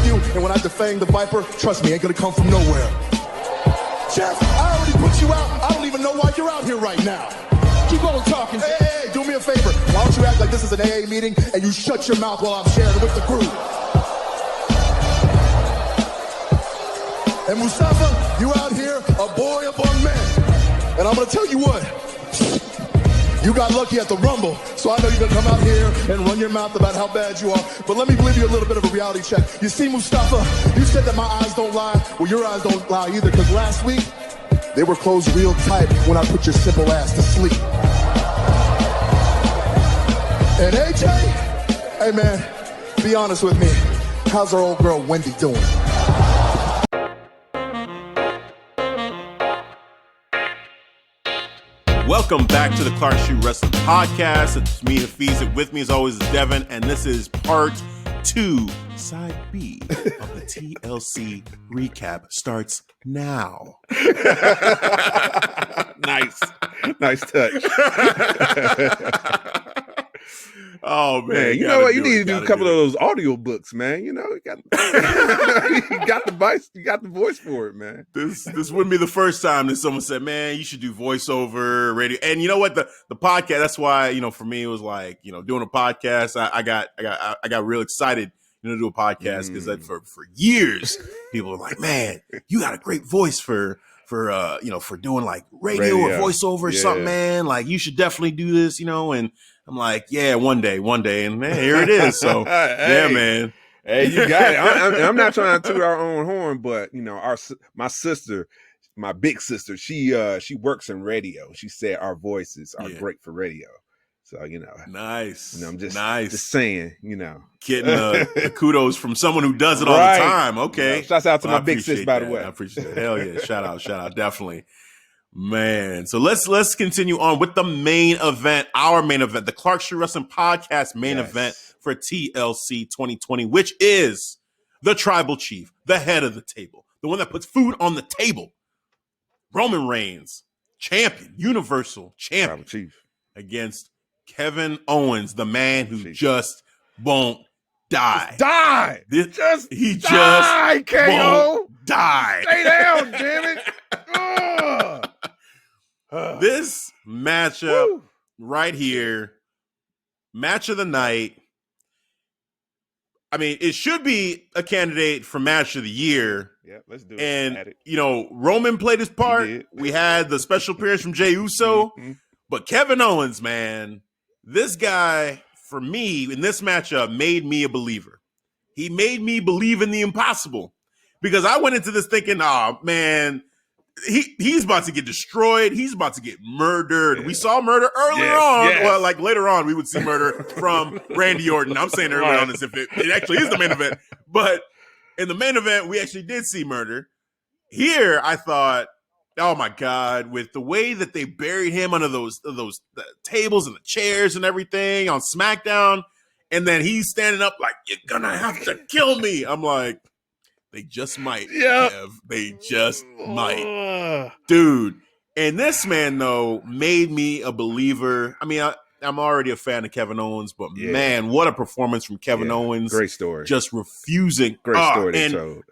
you, and when I defang the Viper, trust me, ain't gonna come from nowhere. Jeff, I already put you out. I don't even know why you're out here right now. Keep on talking. Hey, do me a favor. Why don't you act like this is an AA meeting and you shut your mouth while I'm sharing with the group? And Mustafa, you out here, a boy among men. And I'm gonna tell you what, you got lucky at the Rumble, so I know you're gonna come out here and run your mouth about how bad you are. But let me give you a little bit of a reality check. You see, Mustafa, you said that my eyes don't lie. Well, your eyes don't lie either, because last week, they were closed real tight when I put your simple ass to sleep. And AJ, hey man, be honest with me. How's our old girl Wendy doing? Welcome back to the Clark Street Wrestling Podcast. It's me, Hafiz, and with me as always is Devin, and this is part 2, side B of the TLC recap starts now. Nice touch. Oh man, you know what? You need to do a couple of those audio books, man. You know, you got the voice for it, man. This wouldn't be the first time that someone said, "Man, you should do voiceover radio." And you know what? The podcast. That's why, you know, for me it was like, you know, doing a podcast. I got real excited, you know, to do a podcast because for years people were like, "Man, you got a great voice for you know, for doing like radio or voiceover or something, man. Like you should definitely do this, you know." And I'm like, yeah, one day, and man, here it is. So hey, yeah, man. Hey, you got it. I'm not trying to toot our own horn, but you know, my sister, my big sister, she works in radio. She said our voices are great for radio. So, you know, nice. You know, I'm just saying, you know, getting the kudos from someone who does it all the time. Okay, you know, shouts out to my big sis, by the way. I appreciate it. Hell yeah, shout out, definitely. Man, so let's continue on with the main event, our main event, the Clark Street Wrestling Podcast main event for TLC 2020, which is the Tribal Chief, the head of the table, the one that puts food on the table, Roman Reigns, champion, Universal champion, Chief, against Kevin Owens, the man who just won't die. He just won't die. Stay down, damn it. This matchup right here, match of the night. I mean, it should be a candidate for match of the year. Yeah, let's do it. And, you know, Roman played his part. We had the special appearance from Jey Uso. But Kevin Owens, man, this guy, for me, in this matchup, made me a believer. He made me believe in the impossible. Because I went into this thinking, oh, man, he's about to get destroyed. He's about to get murdered. Yeah. We saw murder earlier on. Yes. Well, like later on, we would see murder from Randy Orton. I'm saying earlier on as if it actually is the main event. But in the main event, we actually did see murder. Here, I thought, oh my God, with the way that they buried him under those the tables and the chairs and everything on SmackDown, and then he's standing up like, "You're gonna have to kill me." I'm like, they just might. Yeah. They just might. Dude. And this man, though, made me a believer. I mean, I'm already a fan of Kevin Owens, but man, what a performance from Kevin Owens. Great story. Just refusing. Great story they told.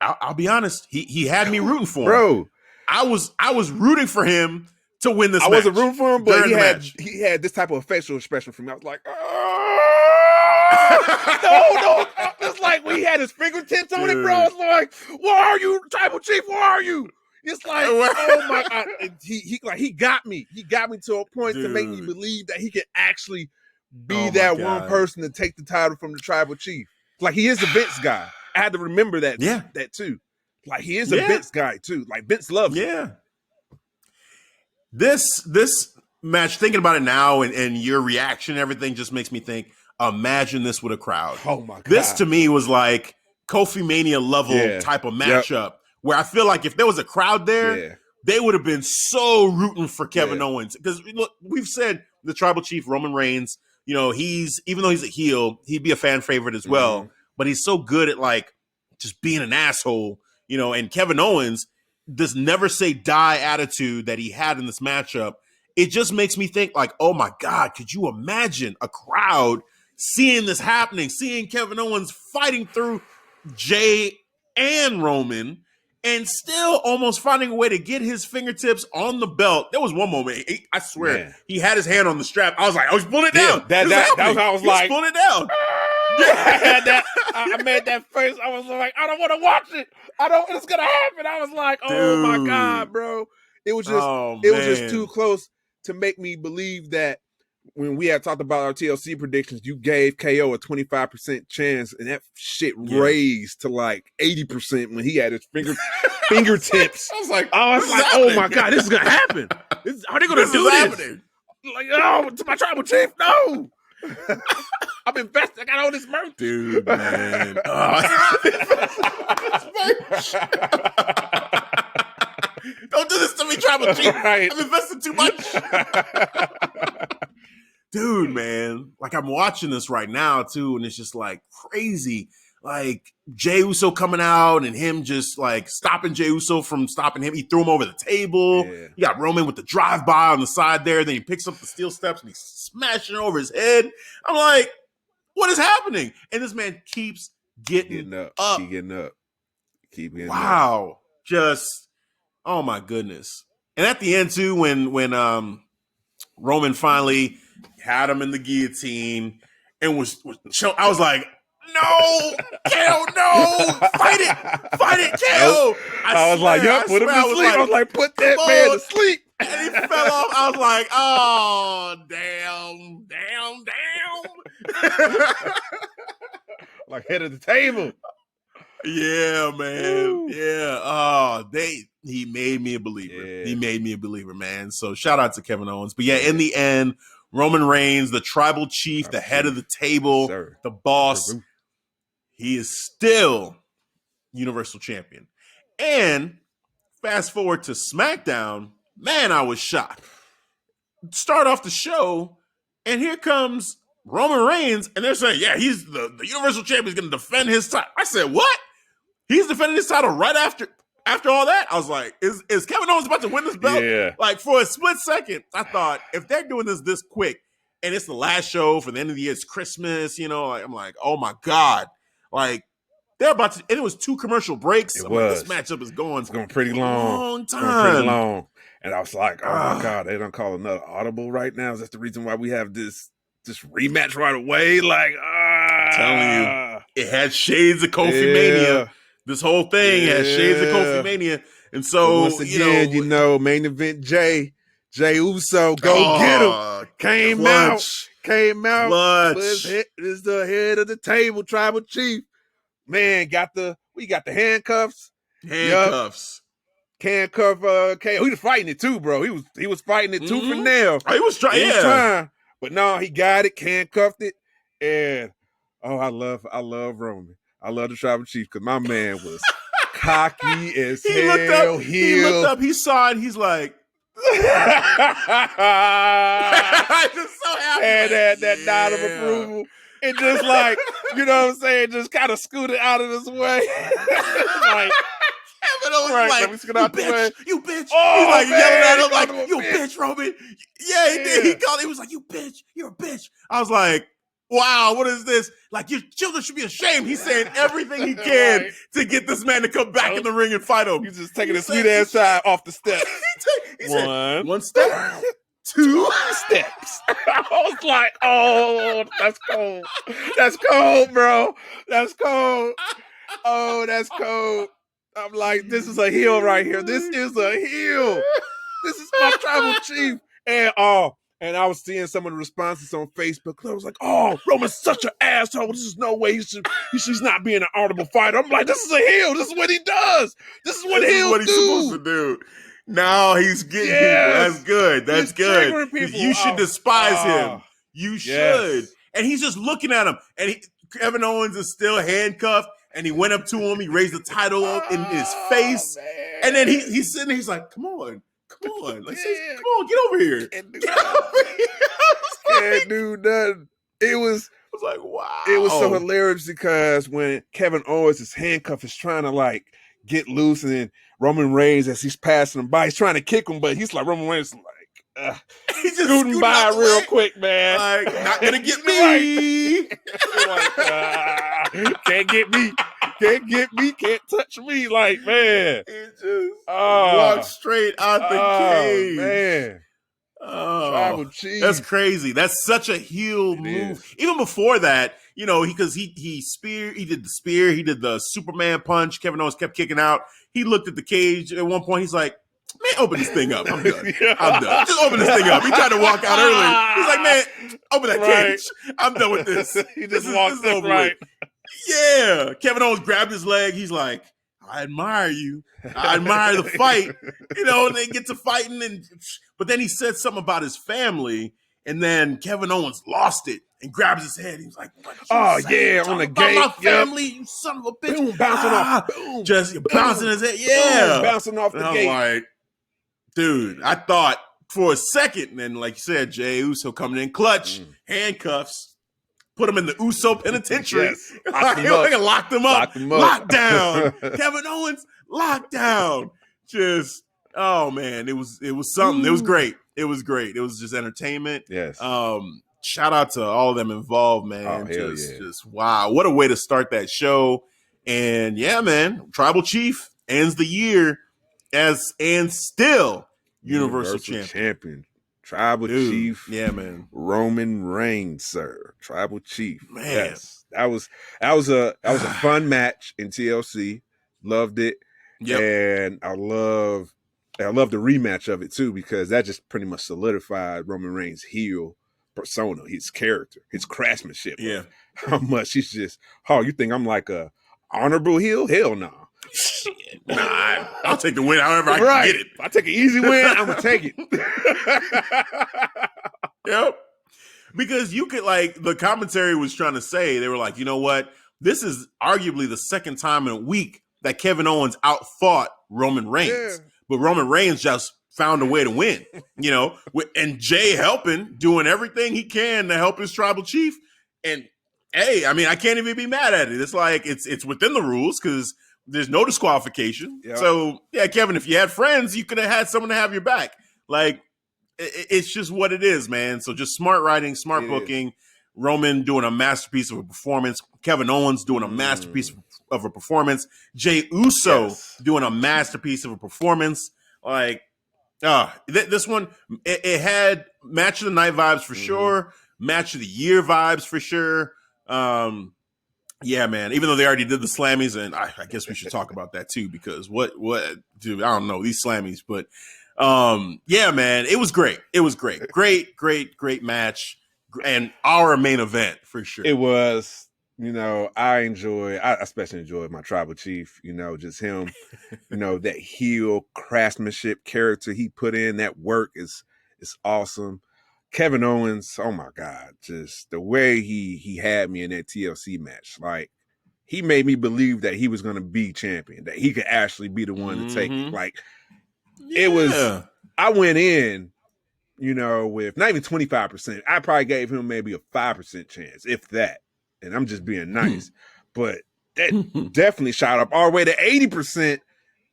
I'll be honest. He had me rooting for him. Bro. I was rooting for him to win this match. I wasn't rooting for him, but he had this type of facial expression from me. I was like, no. It's like when he had his fingertips on it, bro. It's like, where are you, Tribal Chief? Where are you? It's like, oh my God. He got me. He got me to a point to make me believe that he could actually be that one person to take the title from the Tribal Chief. Like, he is a Vince guy. I had to remember that. Yeah. That too. Like, he is a Vince guy too. Like, Vince loves him. Yeah. This match, thinking about it now and your reaction and everything just makes me think, imagine this with a crowd. Oh my God. This to me was like Kofi Mania level type of matchup where I feel like if there was a crowd there, they would have been so rooting for Kevin Owens. Because look, we've said the Tribal Chief, Roman Reigns, you know, even though he's a heel, he'd be a fan favorite as well. But he's so good at like just being an asshole, you know, and Kevin Owens, this never say die attitude that he had in this matchup, it just makes me think like, oh my God, could you imagine a crowd seeing this happening, seeing Kevin Owens fighting through Jay and Roman, and still almost finding a way to get his fingertips on the belt. There was one moment, I swear, he had his hand on the strap. I was like, he's pulling it down. That was how I was like, pulling it down. I made that face. I was like, I don't want to watch it. It's gonna happen. I was like, oh my God, bro. It was just too close to make me believe that when we had talked about our TLC predictions, you gave KO a 25% chance, and that shit raised to like 80% when he had his fingertips. I was like, oh my God, this is gonna happen. Are they gonna do this? Like, oh, to my tribal chief, no. I'm invested. I got all this merch, dude, man. Don't do this to me, tribal chief. Right. I'm investing too much. Dude, man. Like, I'm watching this right now, too, and it's just, like, crazy. Like, Jey Uso coming out and him just, like, stopping Jey Uso from stopping him. He threw him over the table. Yeah. You got Roman with the drive-by on the side there. Then he picks up the steel steps and he's smashing it over his head. I'm like, what is happening? And this man keeps getting up. Keep getting up. Wow. Just, oh, my goodness. And at the end, too, when Roman finally had him in the guillotine and was I was like, no, KO, no, fight it, KO. I was like, yep, put him to sleep. I was like, put that man to sleep. And he fell off. I was like, oh, damn. Like head of the table. Yeah, man. Woo. Yeah. Oh, he made me a believer. Yeah. He made me a believer, man. So shout out to Kevin Owens. But yeah, in the end, Roman Reigns, the tribal chief, the head of the table, the boss, he is still Universal Champion. And fast forward to SmackDown, man, I was shocked. Start off the show, and here comes Roman Reigns, and they're saying, yeah, he's the Universal Champion is going to defend his title. I said, what? He's defending his title right after all that? I was like, is Kevin Owens about to win this belt? Yeah. Like, for a split second, I thought, if they're doing this quick, and it's the last show for the end of the year, it's Christmas, I'm like, oh my God. Like, they're about to, and it was 2 commercial breaks. This matchup is going pretty long. Time. And I was like, oh my God, they don't call another audible right now. Is that the reason why we have this rematch right away? Like, I'm telling you, it had shades of Kofi Mania. This whole thing has shades of Kofi Mania. And so, once again, main event Jey Uso, get him. Came out. Clutch. Is the head of the table, tribal chief. Man, we got the handcuffs. Handcuff KO. He was fighting it too, bro. He was fighting it tooth and nail. Oh, he was trying. But no, he got it, handcuffed it, and I love Roman. I love the tribal chief because my man was cocky as hell. He looked up, he saw it, he's like, I'm just so happy. And that nod of approval. And just like, you know what I'm saying, just kind of scooted out of his way. Like, let me scoot out the way. You bitch. Oh, he's like man, yelling at him like, you bitch. bitch, Roman. Yeah, he did. He called. He was like, you bitch. You're a bitch. I was like, wow, what is this? Like, your children should be ashamed. He's saying everything he can to get this man to come back in the ring and fight him. He's just taking his sweet ass side off the steps. he said, 1 step, 2 steps. I was like, oh, that's cold. That's cold, bro. That's cold. Oh, that's cold. I'm like, this is a heel right here. This is a heel. This is my tribal chief. And I was seeing some of the responses on Facebook. I was like, oh, Roman's such an asshole. This is no way he's not being an honorable fighter. I'm like, this is a heel. This is what he does. This is what heels do. He's supposed to do. Now he's getting people. That's good. That's good. You should despise him. You should. And he's just looking at him. And Kevin Owens is still handcuffed. And he went up to him. He raised the title up in his face. Man. And then he's sitting there. He's like, come on. Come on. Like, come on, get over here. Can't do nothing. It was like, wow. It was so hilarious because when Kevin Owens' handcuff is trying to like get loose, and then Roman Reigns, as he's passing him by, he's trying to kick him, but he's like, Roman Reigns like, he's just scooting by real quick, man. Like, not gonna get me. Like, can't get me. Can't get me, can't touch me. Like, man. It just walked straight out the cage. Man. Oh, Tribal Chief. That's crazy. That's such a heel move. Is. Even before that, you know, because he did the spear, he did the Superman punch. Kevin Owens kept kicking out. He looked at the cage at one point. He's like, man, open this thing up. I'm done. I'm done. Just open this thing up. He tried to walk out early. He's like, man, open that cage. I'm done with this. He just walked up right. Yeah. Kevin Owens grabbed his leg. He's like, I admire you. I admire the fight. You know, and they get to fighting. But then he said something about his family. And then Kevin Owens lost it and grabs his head. He's like, on the gate. My family, you son of a bitch. Boom, bouncing off. Boom, just boom, bouncing his head. Yeah. Boom, bouncing off the gate. I'm like, dude, I thought for a second, and then like you said, Jey Uso coming in clutch, handcuffs, put him in the Uso penitentiary. Yes. Locked him up. Lockdown. Kevin Owens, lockdown. Just, oh man, it was something. It was great. It was great. It was just entertainment. Yes. Shout out to all of them involved, man. Oh, just wow. What a way to start that show. And yeah, man, Tribal Chief ends the year and still Universal Champion. Tribal Chief. Yeah, man. Roman Reigns, sir. Tribal Chief. Man. Yes. That was a fun match in TLC. Loved it. Yep. And I love the rematch of it too, because that just pretty much solidified Roman Reigns' heel persona, his character, his craftsmanship. Yeah. How much he's just, you think I'm like a honorable heel? Hell no. Nah, I'll take the win however I can get it. If I take an easy win, I'm gonna take it. Yep. Because you could, like, the commentary was trying to say, they were like, you know what? This is arguably the second time in a week that Kevin Owens outfought Roman Reigns. Yeah. But Roman Reigns just found a way to win, you know, and Jey helping, doing everything he can to help his Tribal Chief. And hey, I mean, I can't even be mad at it. It's like, it's within the rules because there's no disqualification. Yep. So yeah, Kevin, if you had friends, you could have had someone to have your back. Like, it's just what it is, man. So just smart writing, smart booking. Roman doing a masterpiece of a performance. Kevin Owens doing a masterpiece of a performance. Jey Uso doing a masterpiece of a performance. Like, this one, it had match of the night vibes for sure. Match of the year vibes for sure. Yeah, man. Even though they already did the Slammies, and I guess we should talk about that too, because what, dude, I don't know these Slammies, but yeah, man, it was great. It was great. Great match. And our main event for sure. It was, you know, I especially enjoyed my Tribal Chief, you know, just him, you know, that heel craftsmanship character he put in, that work is awesome. Kevin Owens, oh my God, just the way he had me in that TLC match. Like, he made me believe that he was going to be champion, that he could actually be the one to take it. Like, it was, I went in, you know, with not even 25%. I probably gave him maybe a 5% chance, if that. And I'm just being nice. But that definitely shot up all the way to 80%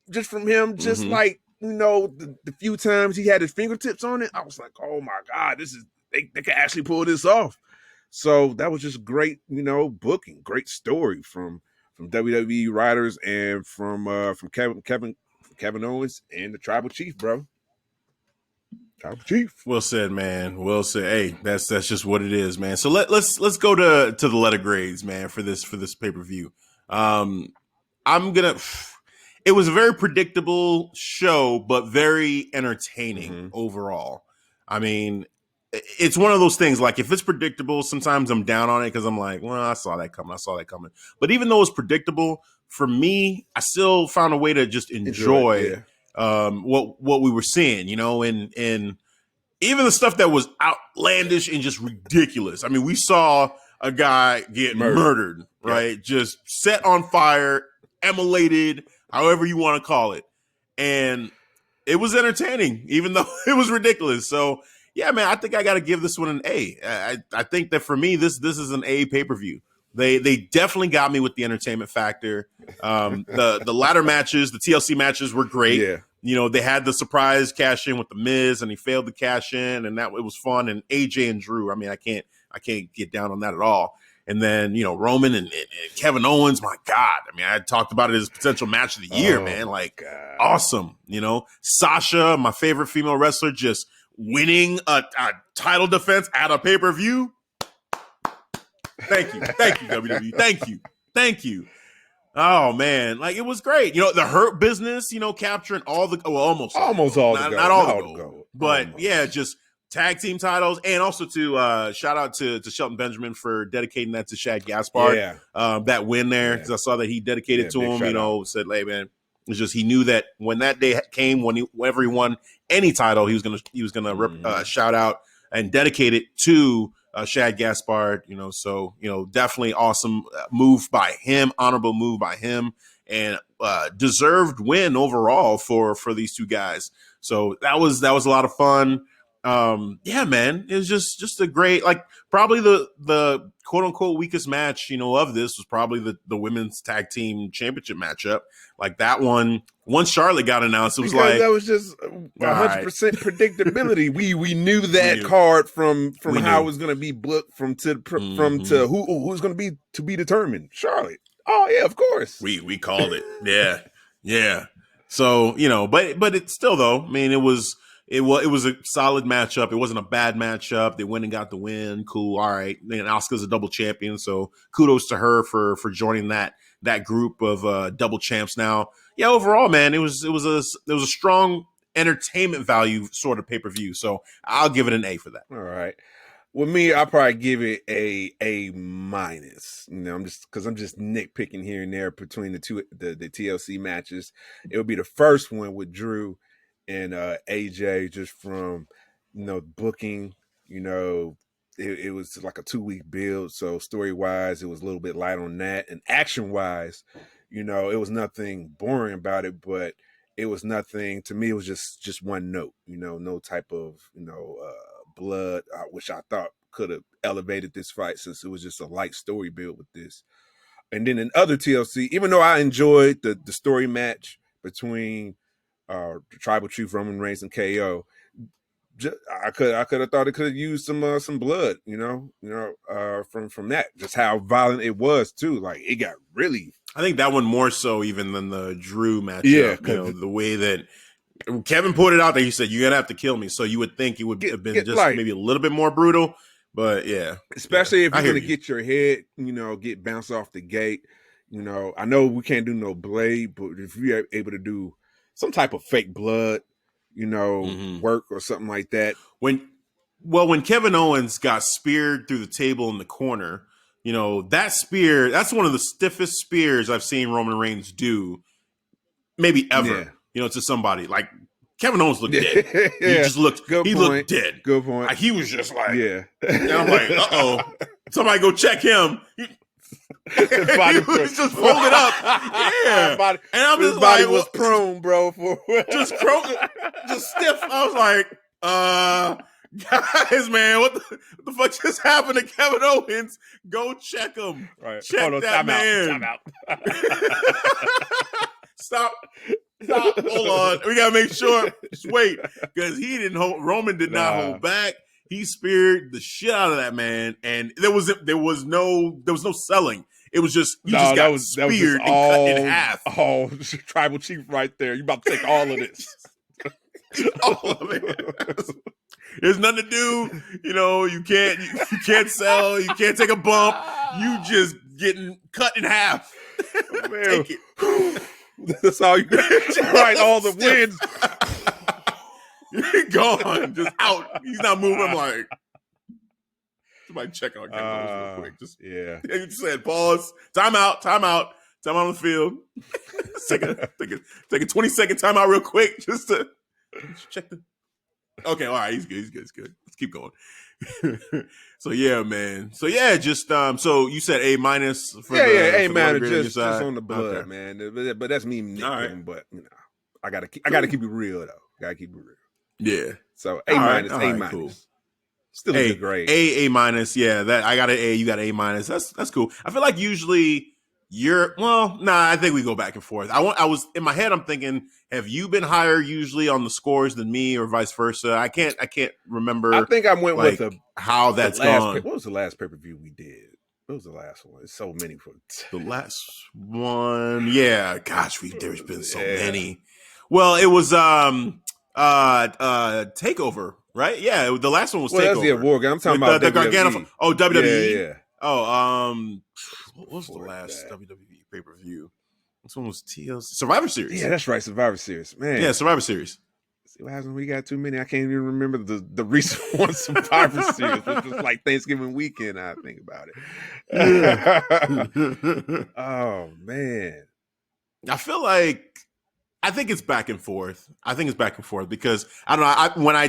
just from him, just like, you know, the few times he had his fingertips on it. I was like, oh my God, they can actually pull this off. So that was just great, you know, booking, great story from WWE writers and from Kevin Owens and the Tribal Chief, bro. Tribal Chief. Well said, man. Well said. Hey, that's just what it is, man. So let's go to the letter grades, man, for this pay-per-view. It was a very predictable show, but very entertaining overall. I mean, it's one of those things, like, if it's predictable, sometimes I'm down on it because I'm like, well, I saw that coming. But even though it's predictable, for me, I still found a way to just enjoy what we were seeing, you know, and even the stuff that was outlandish and just ridiculous. I mean, we saw a guy get murdered, right? Just set on fire, immolated, however you want to call it. And it was entertaining, even though it was ridiculous. So yeah, man, I think I got to give this one an A. I think that for me, this is an A pay-per-view. They definitely got me with the entertainment factor. The latter matches, the TLC matches were great. Yeah. You know, they had the surprise cash in with the Miz, and he failed to cash in, and it was fun. And AJ and Drew, I mean, I can't get down on that at all. And then, Roman and Kevin Owens, my God. I mean, I talked about it as potential match of the year, man. Like, awesome. Sasha, my favorite female wrestler, just winning a title defense at a pay-per-view. Thank you, WWE. Thank you. Oh man, like it was great. The Hurt Business, capturing all the almost all the gold. Not all the gold, but yeah, just tag team titles, and also to shout out to Shelton Benjamin for dedicating that to Shad Gaspard. That win there, because I saw that he dedicated to him. Said, "Hey man, it's just he knew that when that day came, whenever he won any title, he was gonna shout out and dedicate it to." Shad Gaspard, so definitely awesome move by him, honorable move by him, and deserved win overall for these two guys. So that was a lot of fun. Yeah, man, it was just a great, like, probably the quote unquote weakest match, of this was probably the women's tag team championship matchup. Like that one, once Charlotte got announced, it was because like that was just 100% predictability. We knew that card from how it was going to be booked from to who's going to be determined. Charlotte. Oh yeah, of course. We called it. Yeah. So but it's still though. I mean, it was a solid matchup. It wasn't a bad matchup. They went and got the win. Cool. All right. And Asuka's a double champion, so kudos to her for joining that group of double champs now. Yeah, overall, man, it was a strong entertainment value sort of pay-per-view. So I'll give it an A for that. All right. With me, I'll probably give it a minus. I'm just nitpicking here and there between the two the TLC matches. It would be the first one with Drew and AJ, just from booking. It was like a 2-week build, so story wise it was a little bit light on that, and action wise it was nothing boring about it, but it was nothing to me. It was just one note, no type of blood, which I thought could have elevated this fight, since it was just a light story build with this. And then in other TLC, even though I enjoyed the story match between the Tribal Chief, Roman Reigns, and KO, I could have thought it could have used some blood, from that. Just how violent it was too. Like it got really. I think that one more so even than the Drew matchup. Yeah, the way that Kevin put it out there, he said, "You're gonna have to kill me." So you would think it would have been just like, maybe a little bit more brutal, but yeah. Especially if you're gonna get your head, get bounced off the gate. I know we can't do no blade, but if you're able to do some type of fake blood, work or something like that. When Kevin Owens got speared through the table in the corner, that spear, that's one of the stiffest spears I've seen Roman Reigns do, maybe ever, to somebody. Like Kevin Owens looked dead. He just looked, looked dead. Good point. Like, he was just like, and I'm like, uh-oh, somebody go check him. He was just folded up. Yeah. And I'm just body was prone, bro. just stiff. I was like, guys, man, what the fuck just happened to Kevin Owens? Go check him. Right. Check that man. Time out. Stop. Hold on. We gotta make sure. Just wait, because Roman did not hold back. He speared the shit out of that man, and there was no selling. It was just just got speared and cut in half. Oh, Tribal Chief right there. You about to take all of this. All of it. There's nothing to do. You can't sell. You can't take a bump. You just getting cut in half. Man. Take it. That's all you right. All the wins. Gone. Just out. He's not moving. I'm like, somebody check on Kevin Owens real quick. Just He said, pause. Time out on the field. take a 20-second timeout real quick just to check the. Okay, all right, he's good. Let's keep going. So yeah, man. So yeah, just so you said A minus for A minus just on the blood, man. But that's me nitpicking. But I gotta keep it real though. Gotta keep it real. Yeah. So A minus, A minus. Cool. Still a good grade. A minus. Yeah, that I got an A. You got A minus. That's cool. I feel like usually I think we go back and forth. I was in my head. I'm thinking, have you been higher usually on the scores than me, or vice versa? I can't remember. I think I went with how that's gone. What was the last pay-per-view we did? What was the last one? It's so many. The last one, yeah. Gosh, there's been so many. Well, it was Takeover, right? Yeah, the last one was Takeover. That's the award. I'm talking about the Gargano. Oh, WWE. Yeah. Oh, what was the last WWE pay-per-view? This one was TLC Survivor Series. Yeah, that's right, Survivor Series, man. Yeah, Survivor Series. See what happens when we got too many? I can't even remember the recent one, Survivor Series, which was like Thanksgiving weekend. I think about it. Oh man, I think it's back and forth. Because I don't know. When I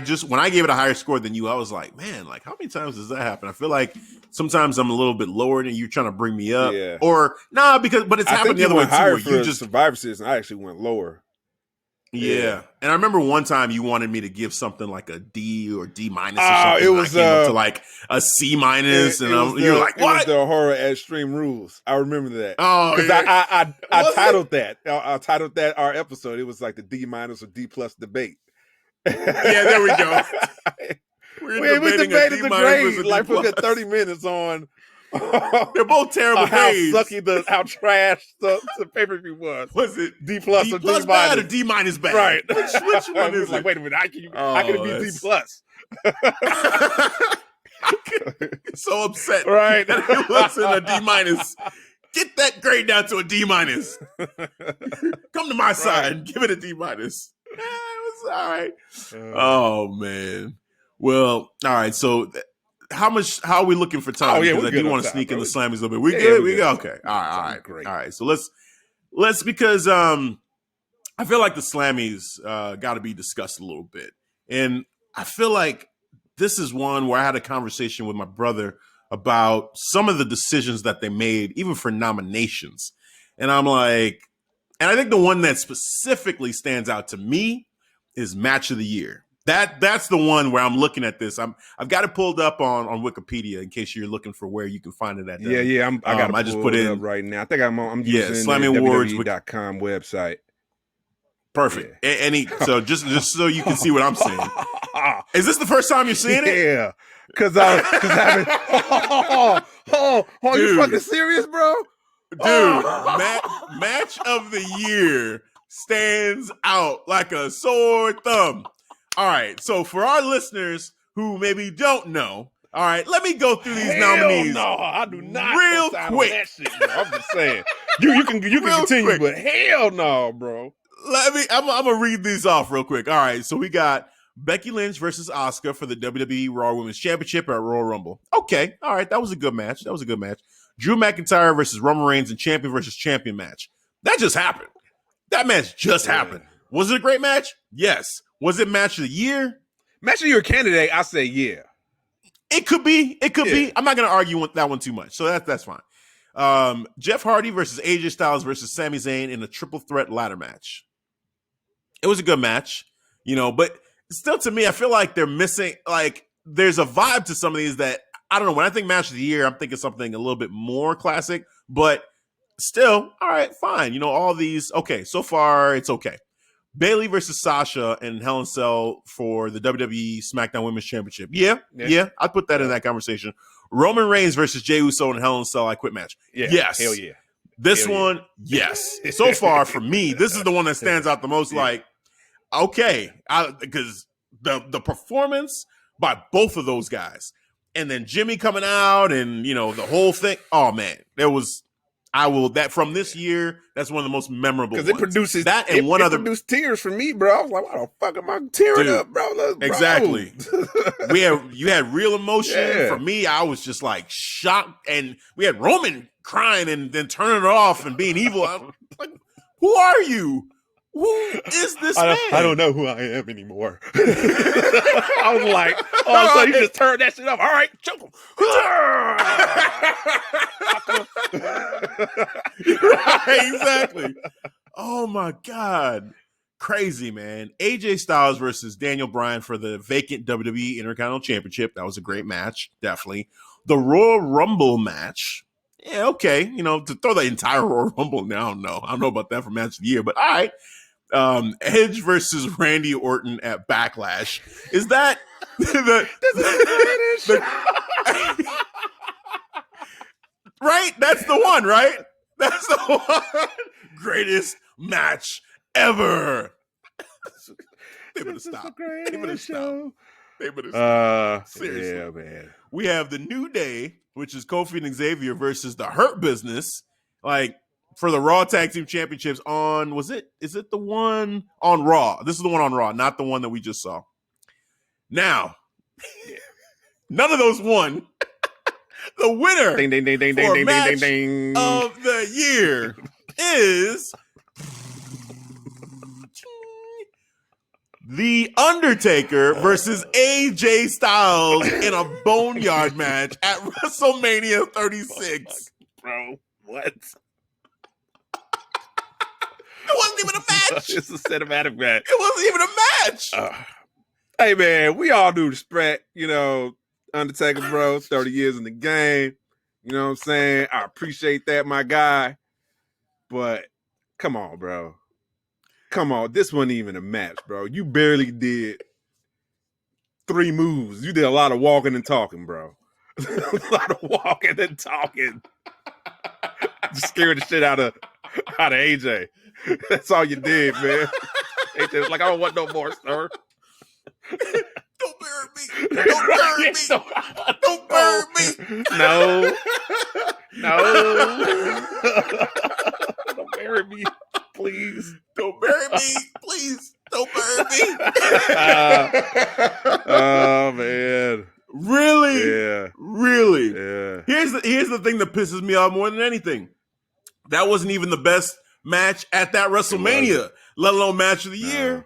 gave it a higher score than you, I was like, man, like how many times does that happen? I feel like sometimes I'm a little bit lower than you trying to bring me up, or but it's happened the other way too. Where you just Survivor Series, and I actually went lower. Yeah, and I remember one time you wanted me to give something like a D or D minus or something. It was, I came up to like a C minus, and you were like, "What?" It was the horror at Extreme Rules. I remember that. Oh, because I titled that. I titled that our episode. It was like the D minus or D plus debate. Yeah, there we go. we debated the grade like for a good 30 minutes on. They're both terrible grades. How trash the pay-per-view was. Was it D plus D or plus D bad minus? or D minus bad? Right. Which one is like, it? wait a minute. I can be D plus. So upset. Right. That he was in a D minus. Get that grade down to a D minus. Come to my side and give it a D minus. It was all right. Oh man. Well, all right. So how are we looking for time? Because I do want to sneak in the Slammies a little bit. We good? We good? Okay. All right. Great. All right. So let's because I feel like the Slammies got to be discussed a little bit. And I feel like this is one where I had a conversation with my brother about some of the decisions that they made, even for nominations. And I'm like, and I think the one that specifically stands out to me is Match of the Year. That's the one where I'm looking at this. I've got it pulled up on Wikipedia in case you're looking for where you can find it at. Yeah. I just put it up right now. I think I'm using Slammy the Awards WWE.com website. Perfect. Yeah. So just so you can see what I'm saying. Is this the first time you're seeing it? Yeah. Cause I've been. Dude, you fucking serious, bro? Dude, Match of the Year stands out like a sore thumb. All right, so for our listeners who maybe don't know, all right, let me go through these nominees. No, I do not. Real quick. That shit, bro. I'm just saying. You can continue, quick. But hell no, bro. I'm gonna read these off real quick. All right, so we got Becky Lynch versus Asuka for the WWE Raw Women's Championship at Royal Rumble. Okay, all right, that was a good match. Drew McIntyre versus Roman Reigns and champion versus champion match. That just happened. That match just happened. Was it a great match? Yes. Was it Match of the Year? Match of the Year candidate, I say yeah. It could be. I'm not going to argue with that one too much. So that's fine. Jeff Hardy versus AJ Styles versus Sami Zayn in a triple threat ladder match. It was a good match, but still to me, I feel like they're missing, like there's a vibe to some of these that, I don't know, when I think Match of the Year, I'm thinking something a little bit more classic, but still, all right, fine. All these, okay, so far it's okay. Bayley versus Sasha and Hell in a Cell for the WWE SmackDown Women's Championship. Yeah, I'd put that in that conversation. Roman Reigns versus Jey Uso and Hell in a Cell I Quit match. Yes. Hell yeah. This one, yes. So far for me, this is the one that stands out the most. Like, okay, because the performance by both of those guys, and then Jimmy coming out, and the whole thing. Oh man, from this year. That's one of the most memorable because it produces that and one other produced tears for me, bro. I was like, why the fuck am I tearing up, bro? Exactly. You had real emotion. Yeah. For me, I was just like shocked, and we had Roman crying and then turning it off and being evil. I'm like, who are you? Who is this man? I don't know who I am anymore. I was like, so you just turned that shit off. All right, choke him. Right, exactly. Oh my God. Crazy, man. AJ Styles versus Daniel Bryan for the vacant WWE Intercontinental Championship. That was a great match, definitely. The Royal Rumble match. Yeah, okay. To throw the entire Royal Rumble now, no. I don't know about that for Match of the Year, but all right. Edge versus Randy Orton at Backlash. Is that Right? That's the one, right? That's the one. Greatest match ever. They better stop. They better stop. They better stop. Seriously. Yeah, man. We have the New Day, which is Kofi and Xavier versus the Hurt Business, like for the Raw Tag Team Championships on, is it the one on Raw? This is the one on Raw, not the one that we just saw. Now, none of those won. The winner Ding, ding, ding, ding, for ding, match ding, ding, ding. of the year is The Undertaker versus AJ Styles in a boneyard match at WrestleMania 36. Bro, what? It wasn't even a match. It's a cinematic match. It wasn't even a match. Hey, man, we all do respect, Undertaker, bro, 30 years in the game. You know what I'm saying? I appreciate that, my guy. But come on, bro. Come on. This wasn't even a match, bro. You barely did 3 moves. You did a lot of walking and talking, bro. A lot of walking and talking. Just scared the shit out of AJ. That's all you did, man. AJ was like, I don't want no more, sir. Don't burn me. Don't burn me. Don't burn me. No. Don't bury me, please. Don't bury me. Please. Don't burn me. Oh, man. Really? Yeah. Really? Yeah. Here's the thing that pisses me off more than anything. That wasn't even the best match at that WrestleMania, let alone match of the year.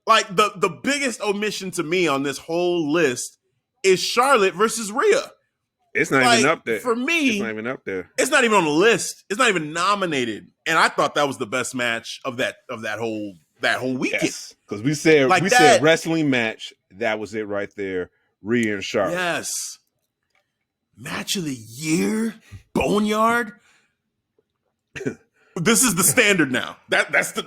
Like the biggest omission to me on this whole list is Charlotte versus Rhea. It's not even up there. For me, it's not even up there. It's not even on the list. It's not even nominated. And I thought that was the best match of that whole weekend. Yes. Because we said said wrestling match. That was it right there. Rhea and Charlotte. Yes. Match of the year? Boneyard? This is the standard now. That's the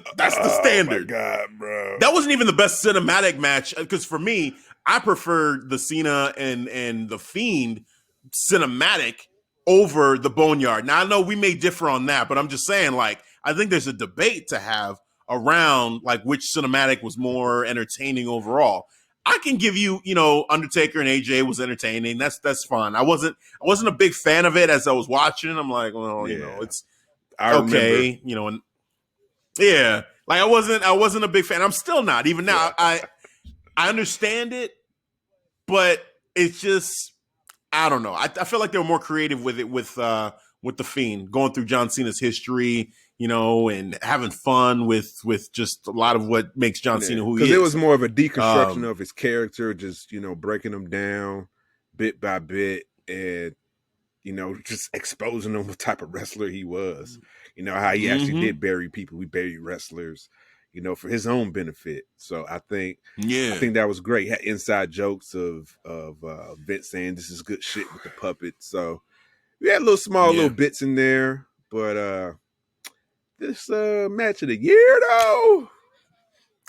standard. Oh my God, bro. That wasn't even the best cinematic match because for me, I preferred the Cena and the Fiend cinematic over the Boneyard. Now I know we may differ on that, but I'm just saying, like, I think there's a debate to have around like which cinematic was more entertaining overall. I can give you, Undertaker and AJ was entertaining. That's fine. I wasn't a big fan of it as I was watching. I'm like, well, it's okay, and yeah, like I wasn't a big fan. I'm still not. Even now, I understand it, but it's just I don't know. I feel like they were more creative with it with the Fiend going through John Cena's history, and having fun with just a lot of what makes John Cena who he is. Because it was more of a deconstruction of his character, just breaking him down bit by bit and just exposing him what type of wrestler he was. How he actually did bury people. We buried wrestlers, for his own benefit. So I think that was great. He had inside jokes of Vince saying this is good shit with the puppet. So we had little bits in there, but this match of the year though.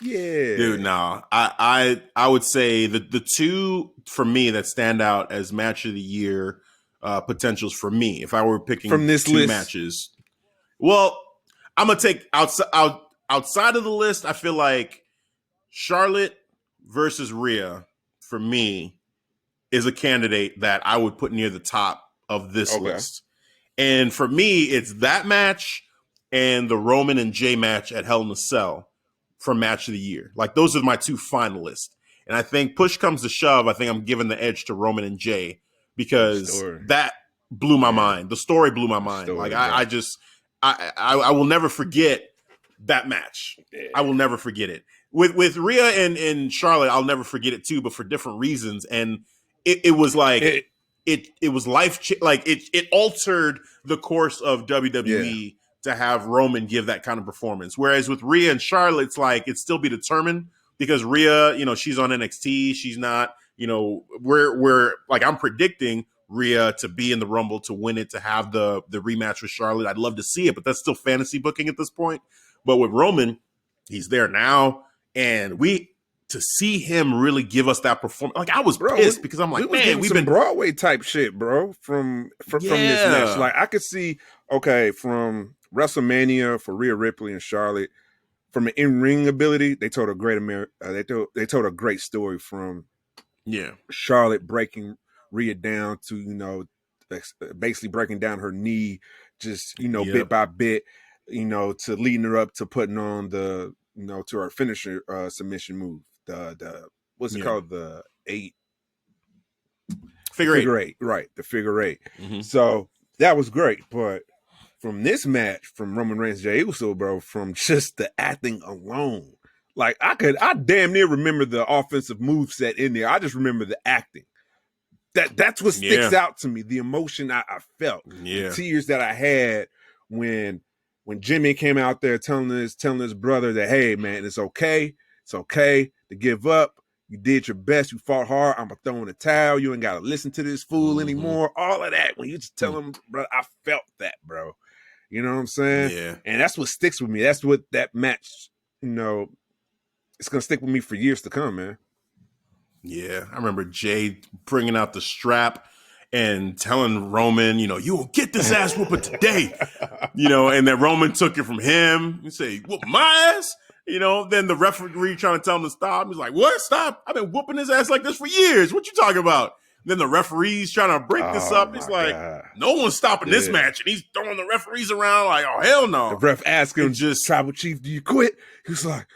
Yeah. Dude, no. I would say the two for me that stand out as match of the year potentials for me, if I were picking from this two list matches. Well, I'm gonna take outside of the list. I feel like Charlotte versus Rhea for me is a candidate that I would put near the top of this list. And for me, it's that match and the Roman and Jay match at Hell in a Cell for match of the year. Like those are my two finalists. And I think push comes to shove, I think I'm giving the edge to Roman and Jay because that blew my mind. The story blew my mind. I will never forget that match. Yeah. I will never forget it. With Rhea and Charlotte, I'll never forget it too, but for different reasons. And it was like it was it altered the course of WWE to have Roman give that kind of performance. Whereas with Rhea and Charlotte, it's like it's still be determined because Rhea, she's on NXT. She's not, we're like I'm predicting Rhea to be in the Rumble, to win it, to have the rematch with Charlotte. I'd love to see it, but that's still fantasy booking at this point. But with Roman, he's there now. And to see him really give us that performance, like I was pissed because I'm like, man, we've been Broadway type shit, bro, from this match. Like I could see, okay, from WrestleMania for Rhea Ripley and Charlotte, from an in-ring ability, they told a great they told a great story from Charlotte breaking Rhea down to, you know, basically breaking down her knee, just, you know, bit by bit, you know, to leading her up to putting on the, you know, to her finisher submission move. The what's it called? The figure eight. Right, the figure eight. Mm-hmm. So that was great, but from this match, from Roman Reigns, Jey Uso, bro, from just the acting alone, like I damn near remember the offensive moveset in there. I just remember the acting. That's what sticks out to me. The emotion I felt, the tears that I had when Jimmy came out there telling his brother that, hey man, it's okay to give up. You did your best. You fought hard. I'm gonna throw in the towel. You ain't gotta listen to this fool anymore. All of that. When you just tell him, bro, I felt that, bro. You know what I'm saying? Yeah. And that's what sticks with me. That's what that match, you know, it's gonna stick with me for years to come, man. Yeah, I remember Jay bringing out the strap and telling Roman, you know, you will get this ass whooping today, you know, and then Roman took it from him. You say, whoop my ass, you know. Then the referee trying to tell him to stop. He's like, what? Stop? I've been whooping his ass like this for years. What you talking about? Then the referee's trying to break this up. He's like, no one's stopping this match, and he's throwing the referees around like, oh hell no. The ref asked him, just Tribal Chief, do you quit? He's like,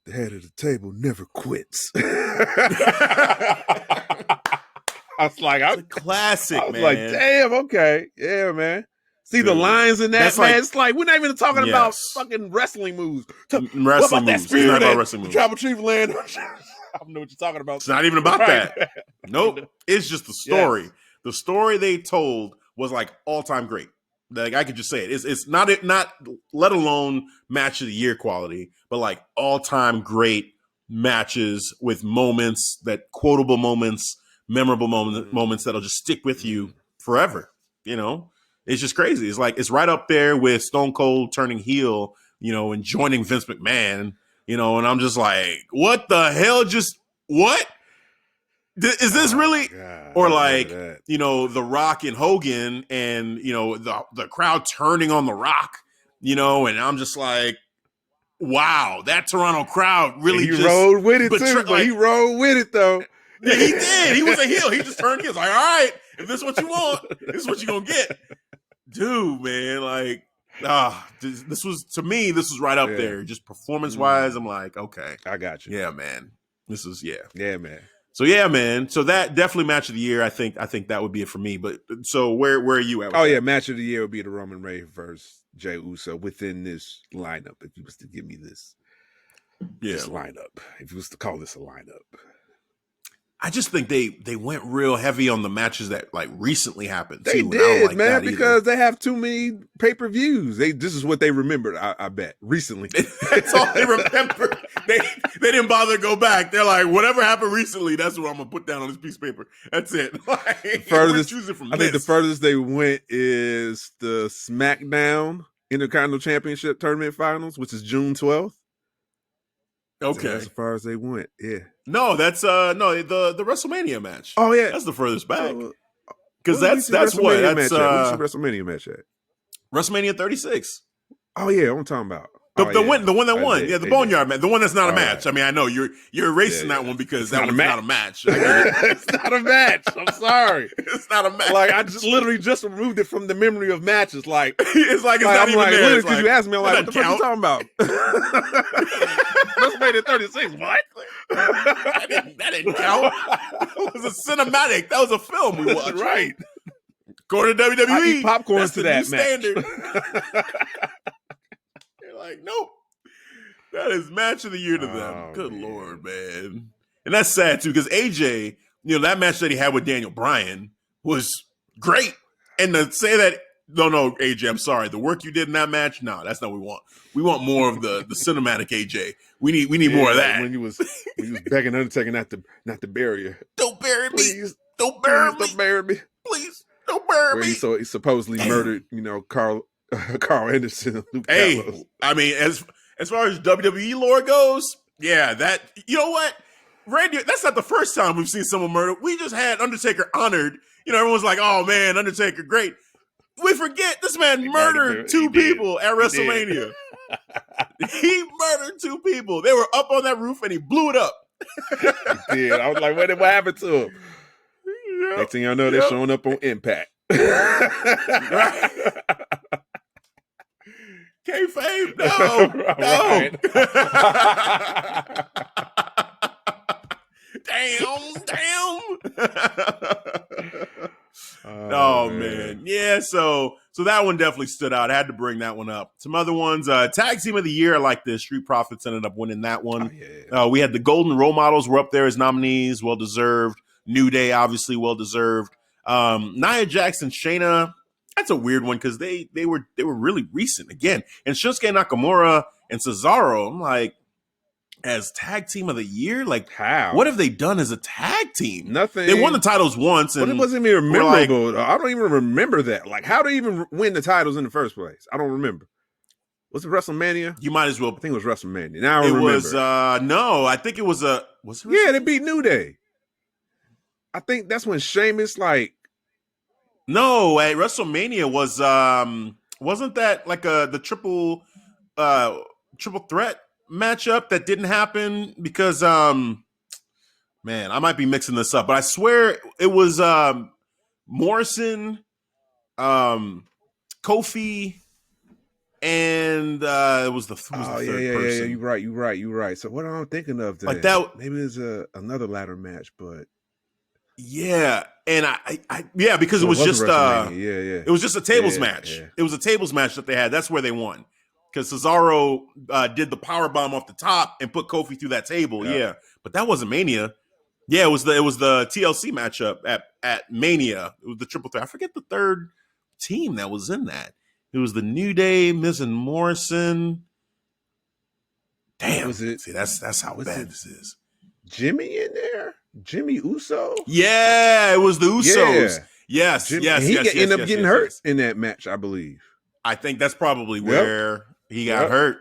the head of the table never quits. I was like, it's a classic, man. I was like, damn, okay. Yeah, man. See the lines in that, man. It's like, we're not even talking about fucking wrestling moves. What about that spirit? It's not about wrestling moves. Tribal Chief land. I don't know what you're talking about. It's not even about that. Nope. It's just the story. Yes. The story they told was like all-time great. Like I could just say it. It's not let alone match of the year quality, but like all-time great matches with moments, that quotable moments, memorable moments that'll just stick with you forever. You know, it's just crazy. It's like, it's right up there with Stone Cold turning heel, you know, and joining Vince McMahon, you know, and I'm just like, what the hell? What? Is this really? God, or like, you know, The Rock and Hogan and, you know, the crowd turning on The Rock, you know, and I'm just like, wow, that Toronto crowd really he rode with it too. Like, he rode with it though. Yeah, he did. He was a heel. He just turned heel. Like, all right, if this is what you want, this is what you're going to get. Dude, man, like, this was right up there. Just performance-wise, I'm like, okay. I got you. Yeah, man. This is, Yeah, man. So, yeah, man. So, that definitely match of the year. I think that would be it for me. But, so, where are you at? Yeah, match of the year would be the Roman Reigns versus Jey Uso within this lineup, if you was to give me this lineup. If you was to call this a lineup. I just think they went real heavy on the matches that like recently happened. They too, did, and I don't like man, that because they have too many pay-per-views. This is what they remembered. I bet recently. That's all they remember. They didn't bother to go back. They're like, whatever happened recently, that's what I'm gonna put down on this piece of paper. That's it. Like, I think the furthest they went is the SmackDown Intercontinental Championship Tournament Finals, which is June 12th. Okay, so that's as far as they went. Yeah. No, that's the WrestleMania match. Oh yeah, that's the furthest back. Because that's what that's WrestleMania match at WrestleMania 36. Oh yeah, I'm talking about the one that won. The Boneyard match, the one that's not a match. Right. I mean, I know you're erasing that one because that one's not a match. It's not a match. I'm sorry, it's not a match. Like I just literally just removed it from the memory of matches. Like it's like it's not I'm even like, there. Because you asked me, I'm like, what the fuck are you talking about? WrestleMania 36. What? That didn't count. It was a cinematic. That was a film we watched. Right. According to WWE, I eat popcorn that's to the that new standard. You're like, nope. That is match of the year to them. Good Lord, man. And that's sad too, because AJ, you know, that match that he had with Daniel Bryan was great. And to say that, no, AJ, I'm sorry. The work you did in that match, no, that's not what we want. We want more of the cinematic AJ. We need more of that. When you was begging Undertaker not to bury you. Don't bury Please. me. Don't bury me. Don't bury me. Please. Don't bury me. He supposedly murdered, you know, Carl Anderson and Luke Gallows. I mean, as far as WWE lore goes, yeah, that, you know what? Randy, that's not the first time we've seen someone murdered. We just had Undertaker honored. You know, everyone's like, oh man, Undertaker, great. We forget this man murdered two people at WrestleMania. He murdered two people. They were up on that roof and he blew it up. He did. I was like, what happened to him? Yep. Next thing y'all know, they're showing up on Impact. Kayfabe, no. Damn. Oh man. Yeah, so that one definitely stood out. I had to bring that one up. Some other ones, Tag Team of the Year, I like this. Street Profits ended up winning that one. We had the Golden Role Models were up there as nominees, well deserved. New Day, obviously, well deserved. Nia Jax and Shayna, that's a weird one because they were really recent again. And Shinsuke Nakamura and Cesaro, I'm like, as Tag Team of the Year, like how? What have they done as a tag team? Nothing. They won the titles once, and but it wasn't even memorable. Like, I don't even remember that. Like, how do they even win the titles in the first place? I don't remember. Was it WrestleMania? You might as well. I think it was WrestleMania. Now I remember. It was no. I think it was Was it? Yeah, they beat New Day. I think that's when Sheamus like. No, at WrestleMania was wasn't that like the triple threat matchup that didn't happen because man, I might be mixing this up, but I swear it was Morrison, Kofi, and it was the third person. Yeah. You're right. So what am I thinking of? Then? Like that? Maybe there's another ladder match, but yeah, and I because it was just it was just a tables match. Yeah. It was a tables match that they had. That's where they won. Because Cesaro did the power bomb off the top and put Kofi through that table, but that wasn't Mania. Yeah, it was the TLC matchup at Mania. It was the triple threat. I forget the third team that was in that. It was the New Day, Miz and Morrison. Damn, was it? See, that's how bad this is. Jimmy in there, Jimmy Uso. Yeah, it was the Usos. Yeah. Yes. He ended up getting hurt in that match, I believe. I think that's probably where he got hurt.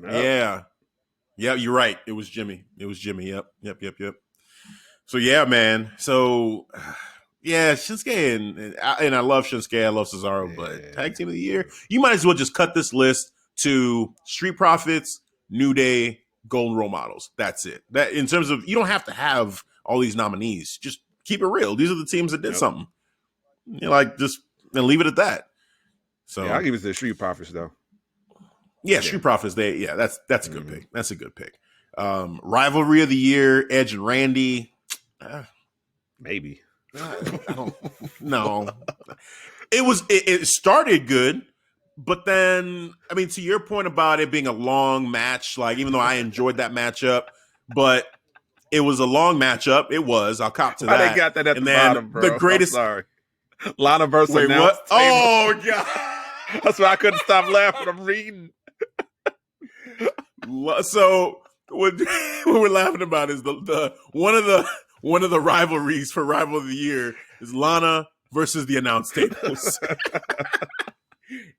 Yep. Yeah, you're right. It was Jimmy. Yep. So yeah, man. So yeah, Shinsuke and I love Shinsuke. I love Cesaro, but Tag Team of the Year, you might as well just cut this list to Street Profits, New Day, Golden Role Models. That's it. That in terms of you don't have to have all these nominees. Just keep it real. These are the teams that did something. Just and leave it at that. So I'll give it to the Street Profits though. Yeah, Street Profits. That's a good pick. That's a good pick. Rivalry of the Year, Edge and Randy. Maybe. I don't. No. It started good, but then I mean, to your point about it being a long match, like even though I enjoyed that matchup, but it was a long matchup. It was. I'll cop to that. They got that at the bottom, bro. The greatest. I'm sorry. Lana versus what? Oh god. That's why I couldn't stop laughing. I'm reading. So what we're laughing about is the one of the rivalries for Rival of the Year is Lana versus the announce tables.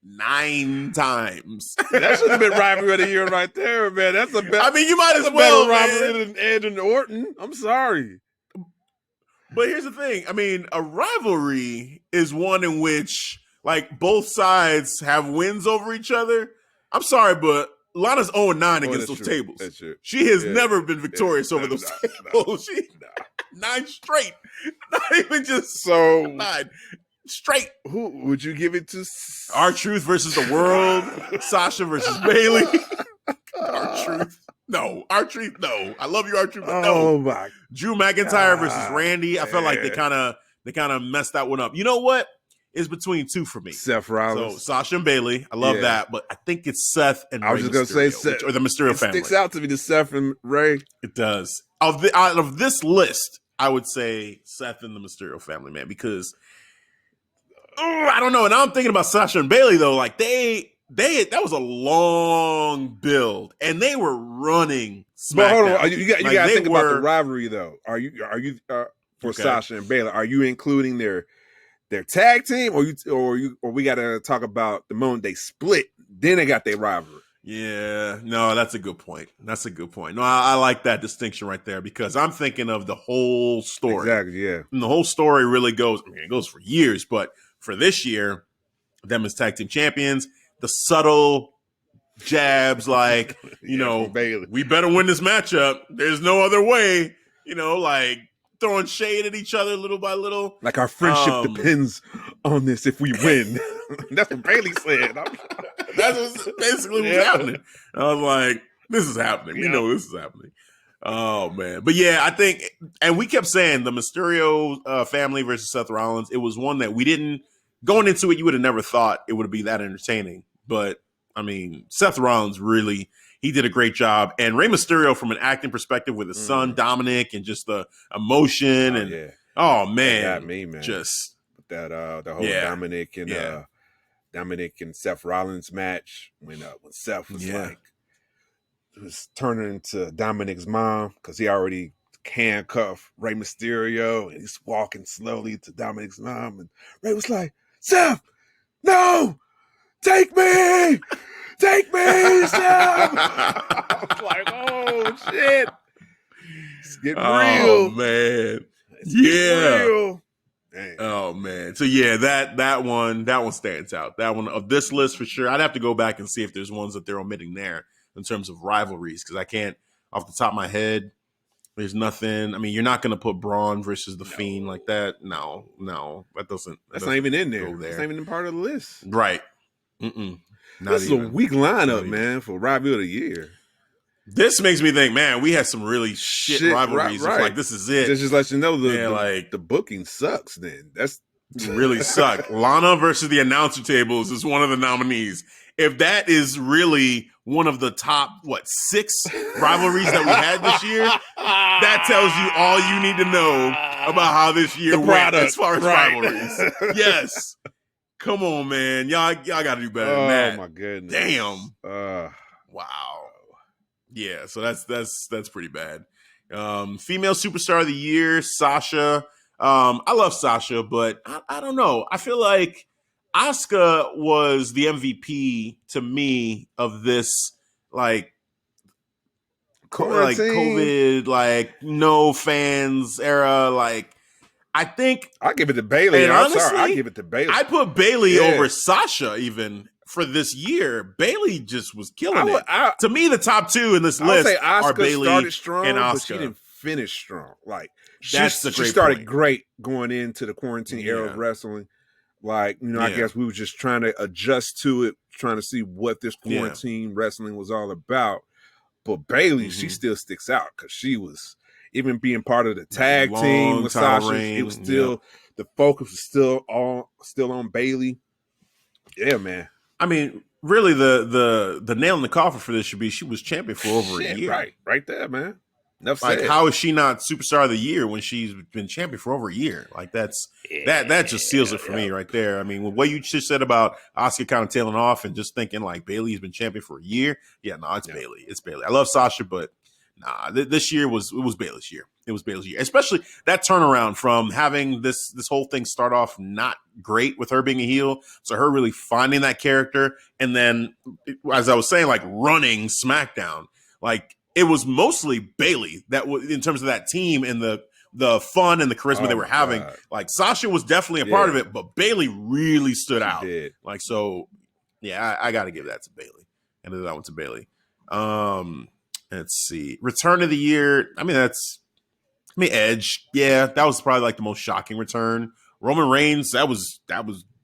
9 times. That should have been Rivalry of the Year right there, man. That's a better. I mean, you might as well rivalry than Ed and Orton. I'm sorry. But here's the thing. I mean, a rivalry is one in which like both sides have wins over each other. I'm sorry, but Lana's 0-9 against those tables. That's true. She has never been victorious over those tables. 9 straight. Not even just 9 straight. Who would you give it to? R-Truth versus the World. Sasha versus Bailey. R-Truth. No. R-Truth, no. I love you, R-Truth, but no. Oh my. Drew McIntyre versus Randy. I felt like they kind of messed that one up. You know what? It's between 2 for me. Seth Rollins. So Sasha and Bailey. I love that, but I think it's Seth and Rey. I was just going to say Seth. Or the Mysterio family. It sticks out to me, the Seth and Rey. It does. Out of this list, I would say Seth and the Mysterio family, man, because I don't know. And now I'm thinking about Sasha and Bailey, though. Like, that was a long build, and they were running SmackDown. But hold on. You got to think about the rivalry, though. Are you for Sasha and Bailey, are you including their tag team, or we got to talk about the moment they split? Then they got their rivalry. Yeah, no, that's a good point. That's a good point. No, I like that distinction right there because I'm thinking of the whole story. Exactly, yeah. And the whole story really goes, I mean, it goes for years, but for this year, them as tag team champions, the subtle jabs like, you know, we better win this matchup. There's no other way, you know, like throwing shade at each other little by little. Like our friendship depends on this if we win. That's what Bailey said. That's basically what's happening. I was like, this is happening. We know this is happening. Oh, man. But yeah, I think, and we kept saying the Mysterio family versus Seth Rollins, it was one that we didn't, going into it, you would have never thought it would be that entertaining. But, I mean, Seth Rollins really, he did a great job. And Rey Mysterio, from an acting perspective with his son, Dominic, and just the emotion. Oh, man. That got me, man. Just that, the whole Dominic and Dominic and Seth Rollins match when Seth was was turning to Dominic's mom because he already handcuffed Rey Mysterio and he's walking slowly to Dominic's mom and Rey was like, Seth, no, take me, Seth. I was like, oh shit, it's getting real, man. It's getting real. Dang. Oh man. So yeah, that one stands out. That one of this list for sure. I'd have to go back and see if there's ones that they're omitting there in terms of rivalries, because I can't off the top of my head. There's nothing. I mean, you're not going to put Braun versus the Fiend like that. No, that doesn't. That's not even in there. That's not even part of the list. Right. This is a weak lineup, man, for Rivalry of the Year. This makes me think, man, we had some really shit rivalries. Right. Like, this is it. Just let you know the booking sucks. Then that's really suck. Lana versus the announcer tables is one of the nominees. If that is really one of the top 6 rivalries that we had this year, that tells you all you need to know about how this year went as far as rivalries. Yes. Come on, man. Y'all got to do better than that. Oh my goodness. Damn. Wow. Yeah, so that's pretty bad. Female Superstar of the Year, Sasha. I love Sasha, but I don't know. I feel like Asuka was the MVP to me of this, like COVID, like no fans era. Like, I think I give it to Bailey. And honestly, sorry, I give it to Bailey. I put Bailey over Sasha even for this year. Bailey just was killing it. To me, the top 2 in this list say Asuka are Bailey started strong, and Asuka. But she didn't finish strong. Like she she started great going into the quarantine era of wrestling. Like, you know, I guess we were just trying to adjust to it, trying to see what this quarantine wrestling was all about. But Bailey, she still sticks out because she was, even being part of the tag team with Sasha, it was still, the focus was still on Bailey. Yeah, man. I mean, really, the nail in the coffin for this should be she was champion for over a year. Right there, man. Like, how is she not Superstar of the Year when she's been champion for over a year? Like, that just seals it for me right there. I mean, what you just said about Asuka kind of tailing off and just thinking like Bailey's been champion for a year. Yeah, no, it's Bailey. It's Bailey. I love Sasha, but nah, this year was Bailey's year. It was Bailey's year, especially that turnaround from having this whole thing start off not great with her being a heel, so her really finding that character, and then, as I was saying, like running SmackDown, like. It was mostly Bailey that was in terms of that team and the fun and the charisma they were having. God. Like, Sasha was definitely a part of it, but Bailey really stood out. Did. Like, so yeah, I got to give that to Bailey. And then that one to Bailey. Let's see. Return of the Year. Edge. Yeah, that was probably like the most shocking return. Roman Reigns. That was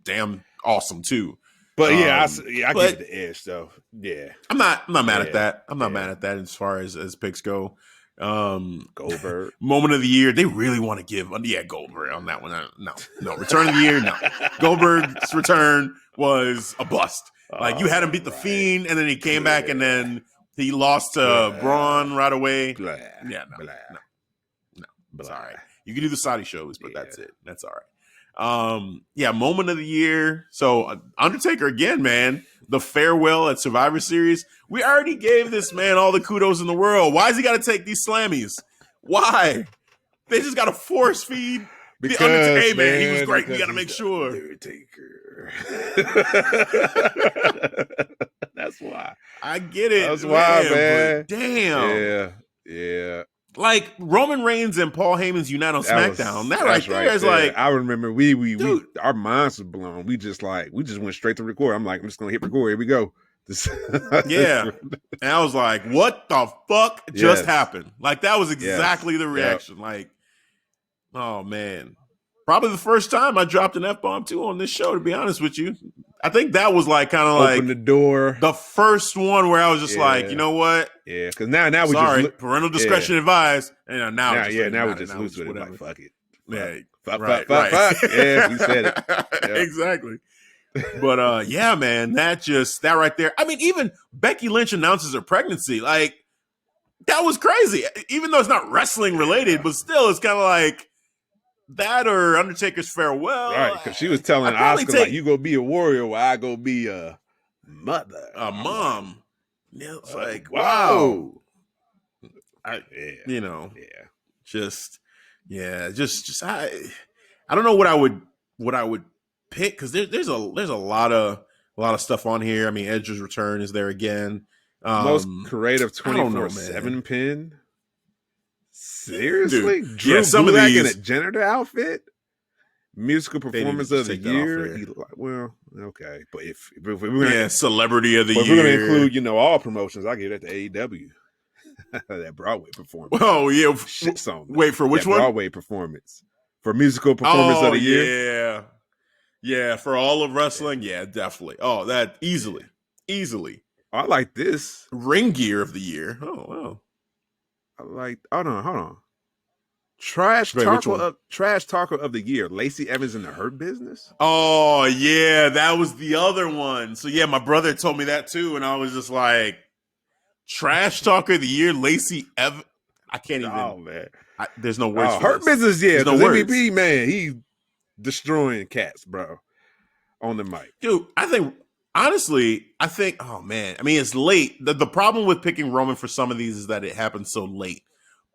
damn awesome too. But I give it the Edge though. Yeah, I'm not mad at that. I'm not mad at that as far as picks go. Goldberg Moment of the Year. They really want to give Goldberg on that one. No. Return of the Year. No. Goldberg's return was a bust. Like, you had him beat the Fiend, and then he came back, and then he lost to Braun right away. No. Sorry. You can do the Saudi shows, but that's it. That's all right. Moment of the Year. So Undertaker again, man. The farewell at Survivor Series. We already gave this man all the kudos in the world. Why has he got to take these Slammies? Why? They just got to force feed the Undertaker. Hey, man, he was great. We got to make sure. Undertaker. That's why. I get it. That's why, man. Damn. Yeah. Like Roman Reigns and Paul Heyman's unite on SmackDown. That right there is like, I remember we our minds were blown. We just went straight to record. I'm like, I'm just gonna hit record. Here we go. Yeah. And I was like, what the fuck just happened? Like that was exactly the reaction. Yep. Like, oh man. Probably the first time I dropped an F-bomb too on this show, to be honest with you. I think that was like kind of like open the door. The first one where I was just like, you know what? Yeah, because now we just parental discretion advised. And now we just lose with it. Like, fuck it. Yeah, fuck. Yeah, we said it. Yep. Exactly. But yeah, man, that right there. I mean, even Becky Lynch announces her pregnancy. Like, that was crazy. Even though it's not wrestling related, but still, it's kind of like that or Undertaker's farewell. Right, because she was telling Asuka, like, you go be a warrior while I go be a mother. A mom. Yeah, it's like, wow. I don't know what I would pick, because there's a lot of stuff on here. I mean, Edge's return is there again. Most creative 24/7 pin. Seriously? Dude, Drew some Gulak of these in a janitor outfit? Musical performance of the year? Well, okay. But if we're gonna, celebrity of the year. If we're going to include, all promotions, I give that to AEW. That Broadway performance. Oh, yeah. Shit song. Wait, for which one? Broadway performance. For musical performance of the year? Yeah. Yeah, for all of wrestling, yeah, definitely. Oh, that easily. I like this. Ring gear of the year. Oh, wow. Hold on. Trash talker of the year. Lacey Evans in the Hurt Business. Oh yeah, that was the other one. So yeah, my brother told me that too, and I was just like, trash talker of the year, Lacey Evans. I can't even. Oh man, there's no words. For Hurt this. Business, yeah. There's no words. MVP, man, he destroying cats, bro, on the mic, dude. Honestly, oh man, I mean, it's late. The problem with picking Roman for some of these is that it happens so late.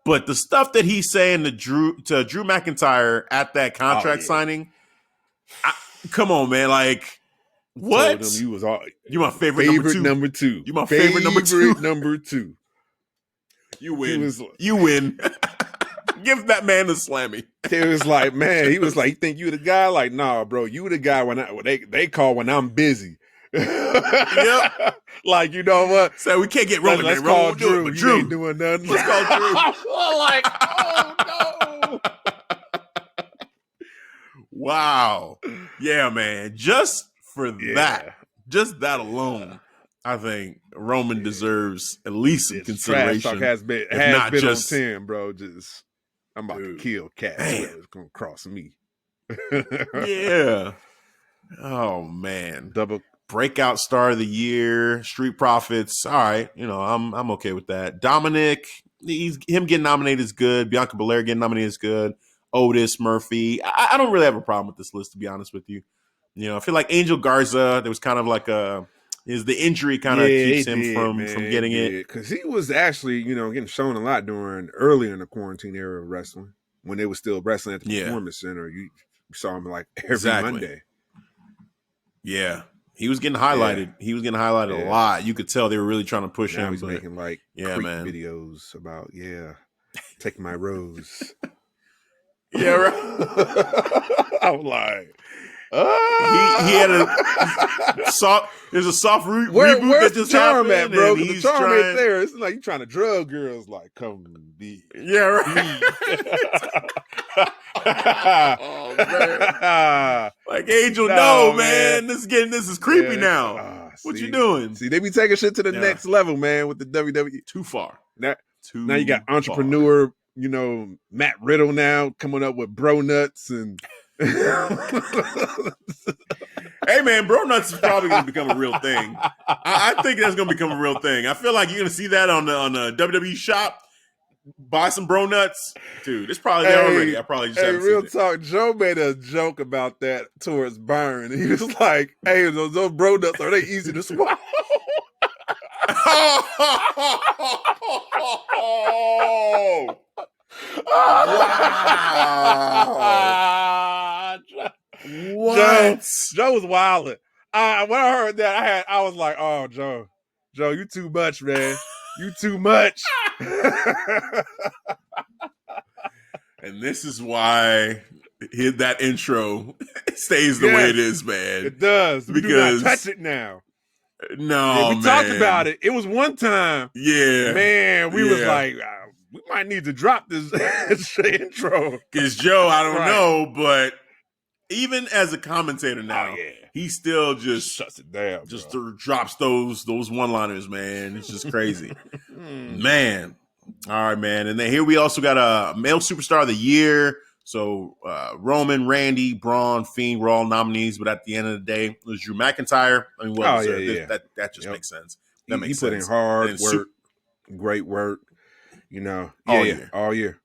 But the stuff that he's saying to Drew McIntyre at that contract signing, come on, man! Like, what? You my favorite number two. You my favorite number two. You win. You win. Give that man the Slammy. It was like, man, he was like, you think you the guy? Like, nah, bro, you the guy when they call when I'm busy. Yep. Like, you know what? So we can't get Roman. Let's call Drew. Drew ain't doing nothing. Let's call Drew. Like, oh no. Wow. Yeah, man. Just for that, just that alone, I think Roman deserves at least some consideration. Trash talk has been on 10, bro. Just I'm about to kill Cat. It's gonna cross me. Yeah. Oh man. Double breakout star of the year, Street Profits. All right, I'm okay with that. Dominic, him getting nominated is good. Bianca Belair getting nominated is good. Otis, Murphy. I don't really have a problem with this list, to be honest with you. I feel like Angel Garza, there was kind of like the injury kind of keeps him from getting it. Because he was actually, getting shown a lot earlier in the quarantine era of wrestling, when they were still wrestling at the Performance Center. You saw him like every Monday. Yeah. He was getting highlighted. Yeah. He was getting highlighted a lot. You could tell they were really trying to push him. He's making like videos about take my rose. Yeah, right. I'm like, he had a soft. There's a soft reboot that just charm happened, at, bro? The charm ain't there. It's like you trying to drug girls. Like, come be. Yeah, right. Oh man. Like Angel, no man. This is creepy now. What you doing? See, they be taking shit to the next level, man, with the WWE. Too far. Now you got entrepreneur, Matt Riddle now coming up with bro nuts and Hey man, bro nuts is probably gonna become a real thing. I think that's gonna become a real thing. I feel like you're gonna see that on the WWE shop. Buy some bro nuts, dude. It's probably there already. I probably just haven't real seen talk. Joe made a joke about that towards Byron. He was like, "Hey, those bro nuts, are they easy to swallow?" Wow! What? Joe was wilding. When I heard that, I was like, "Oh, Joe, Joe, you too much, man. You too much. And this is why that intro stays the way it is, man. It does. We do not touch it now. No, we talked about it. It was one time. Yeah. Man, we was like, we might need to drop this intro. Because Joe, I don't know, but even as a commentator now, he still just shuts it down. Just drops those one-liners, man. It's just crazy. Man. All right, man. And then here we also got a male superstar of the year. So Roman, Randy, Braun, Fiend were all nominees, but at the end of the day, it was Drew McIntyre. I mean, that just makes sense. That makes sense. He put in hard work, great work. You know, all year.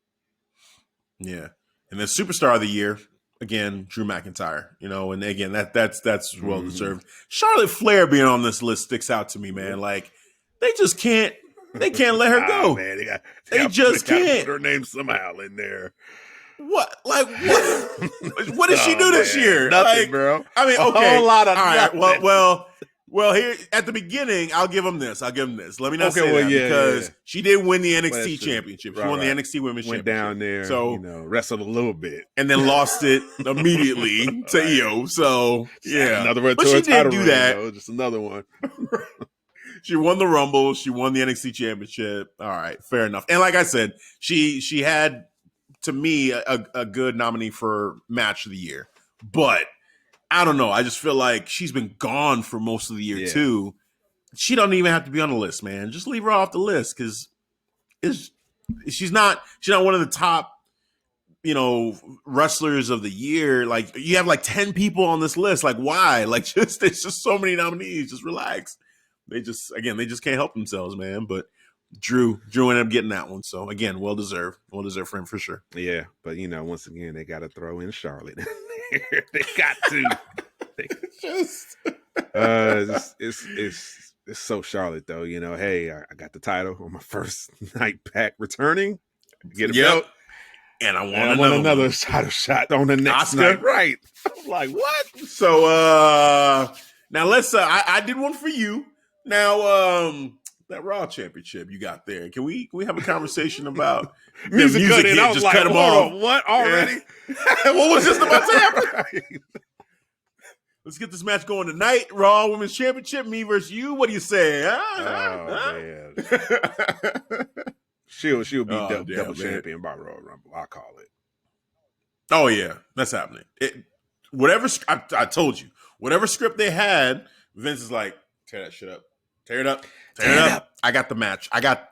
Yeah. And then superstar of the year, again, Drew McIntyre. You know, and again, that's well deserved. Charlotte Flair being on this list sticks out to me, man. Like they just can't. They can't let her go. Man, they just can't. Put her name somehow in there. What? Like what? What did she do this year? Nothing, bro. I mean, okay. A whole lot of nothing. Well. Here at the beginning, I'll give him this. Let me not say that because she did win the NXT championship. She won the NXT Women's Championship. Went down there, so wrestled a little bit, and then lost it immediately to Io. So another one. But she did do that. Though, just another one. She won the Rumble. She won the NXT Championship. All right, fair enough. And like I said, she had, to me, a good nominee for Match of the Year. But I don't know. I just feel like she's been gone for most of the year too. She doesn't even have to be on the list, man. Just leave her off the list because she's not one of the top, wrestlers of the year. Like you have like 10 people on this list. Like why? Like there's just so many nominees. Just relax. They just can't help themselves, man. But Drew ended up getting that one. So again, well deserved for him for sure. Yeah, but once again, they got to throw in Charlotte. They got to. It's so Charlotte though. Hey, I got the title on my first night back returning. Get a belt. And I want another title shot on the next night. Right. I'm like, what? So now let's I did one for you. Now that Raw Championship you got there. Can we have a conversation about music cutting? I was like, cut them off. What already? Yeah. What was just about to happen? Let's get this match going tonight. Raw Women's Championship, me versus you. What do you say? Man. She'll be double champion by Royal Rumble. I call it. Oh yeah, that's happening. I told you, whatever script they had, Vince is like, tear that shit up. Tear it up. I got the match. I got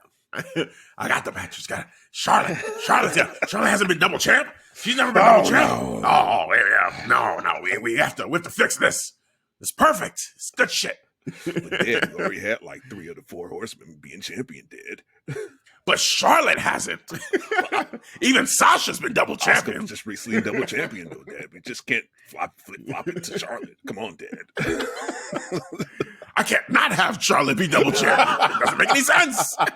the match. It's got Charlotte. Charlotte hasn't been double champ. She's never been double champ. No. No. We have to fix this. It's perfect. It's good shit. But Glory had like 3 of the 4 horsemen being champion dead. But Charlotte hasn't. Even Sasha's been double champion. Asuka just recently double champion though, Dad. We just can't flip-flop it to Charlotte. Come on, Dad. I can't not have Charlotte be double champion. It doesn't make any sense. Yeah,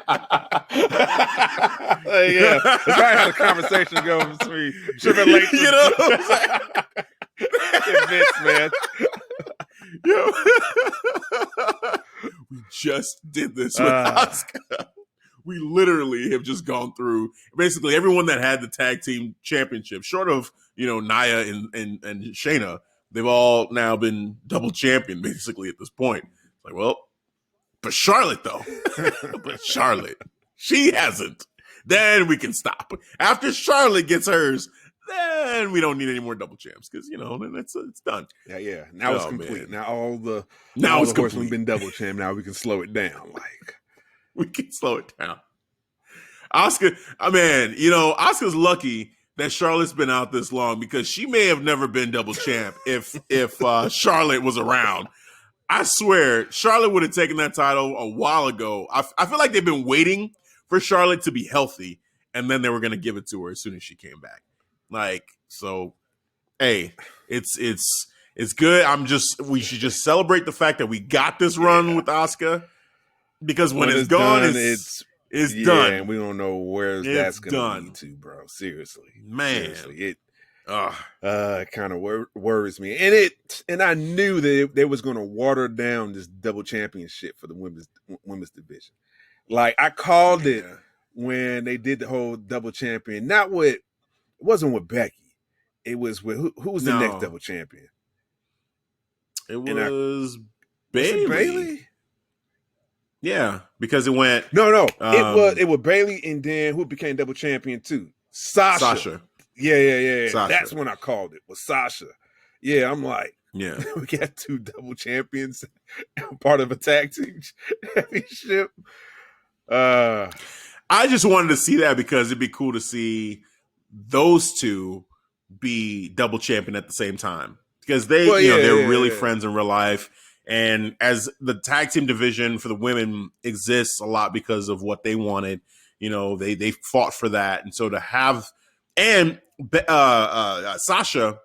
that's right how the conversation goes between Triple H and Vince, man. We just did this with Asuka. We literally have just gone through basically everyone that had the tag team championship, short of Nia and Shayna. They've all now been double champion basically at this point. Like, well, but Charlotte though, she hasn't. Then we can stop. After Charlotte gets hers, then we don't need any more double champs because then it's done. Yeah. Now it's complete. Man. Now all the horsemen been double champ. Now we can slow it down. Like we can slow it down. Asuka, Asuka's lucky that Charlotte's been out this long because she may have never been double champ if Charlotte was around. I swear, Charlotte would have taken that title a while ago. I feel like they've been waiting for Charlotte to be healthy, and then they were going to give it to her as soon as she came back. Like, so, hey, it's good. We should just celebrate the fact that we got this run with Asuka because when it's gone, it's done. And we don't know where that's going to lead to, bro. Seriously, man. Seriously. It kind of worries me. And I knew that they was going to water down this double championship for the women's division. Like I called it when they did the whole double champion. It wasn't with Becky. It was with who was the next double champion? It was Bailey. Was it Bailey? Yeah, because it went. No. It was Bailey, and then who became double champion too? Sasha. Yeah. Sasha. That's when I called it. Was Sasha. Yeah, I'm like, we got 2 double champions, part of a tag team championship. I just wanted to see that because it'd be cool to see those 2 be double champion at the same time because they're really friends in real life. And as the tag team division for the women exists a lot because of what they wanted, they fought for that. And so to have, and Sasha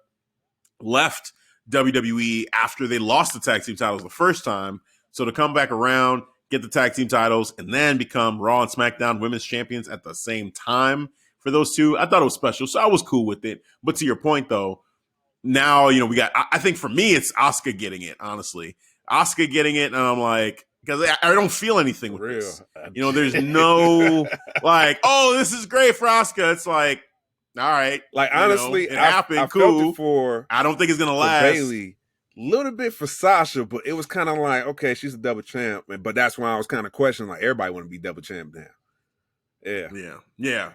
left WWE after they lost the tag team titles the first time. So to come back around, get the tag team titles, and then become Raw and SmackDown women's champions at the same time for those 2, I thought it was special. So I was cool with it. But to your point, though, now, we got, I think for me, it's Asuka getting it, honestly. Asuka getting it, and I'm like, because I don't feel anything with this. There's no, like, oh, this is great for Asuka. It's like, all right. Like, honestly, it happened. I cool. felt it for I don't think it's going to last. Bailey. A little bit for Sasha, but it was kind of like, okay, she's a double champ. But that's why I was kind of questioning, like, everybody want to be double champ now. Yeah.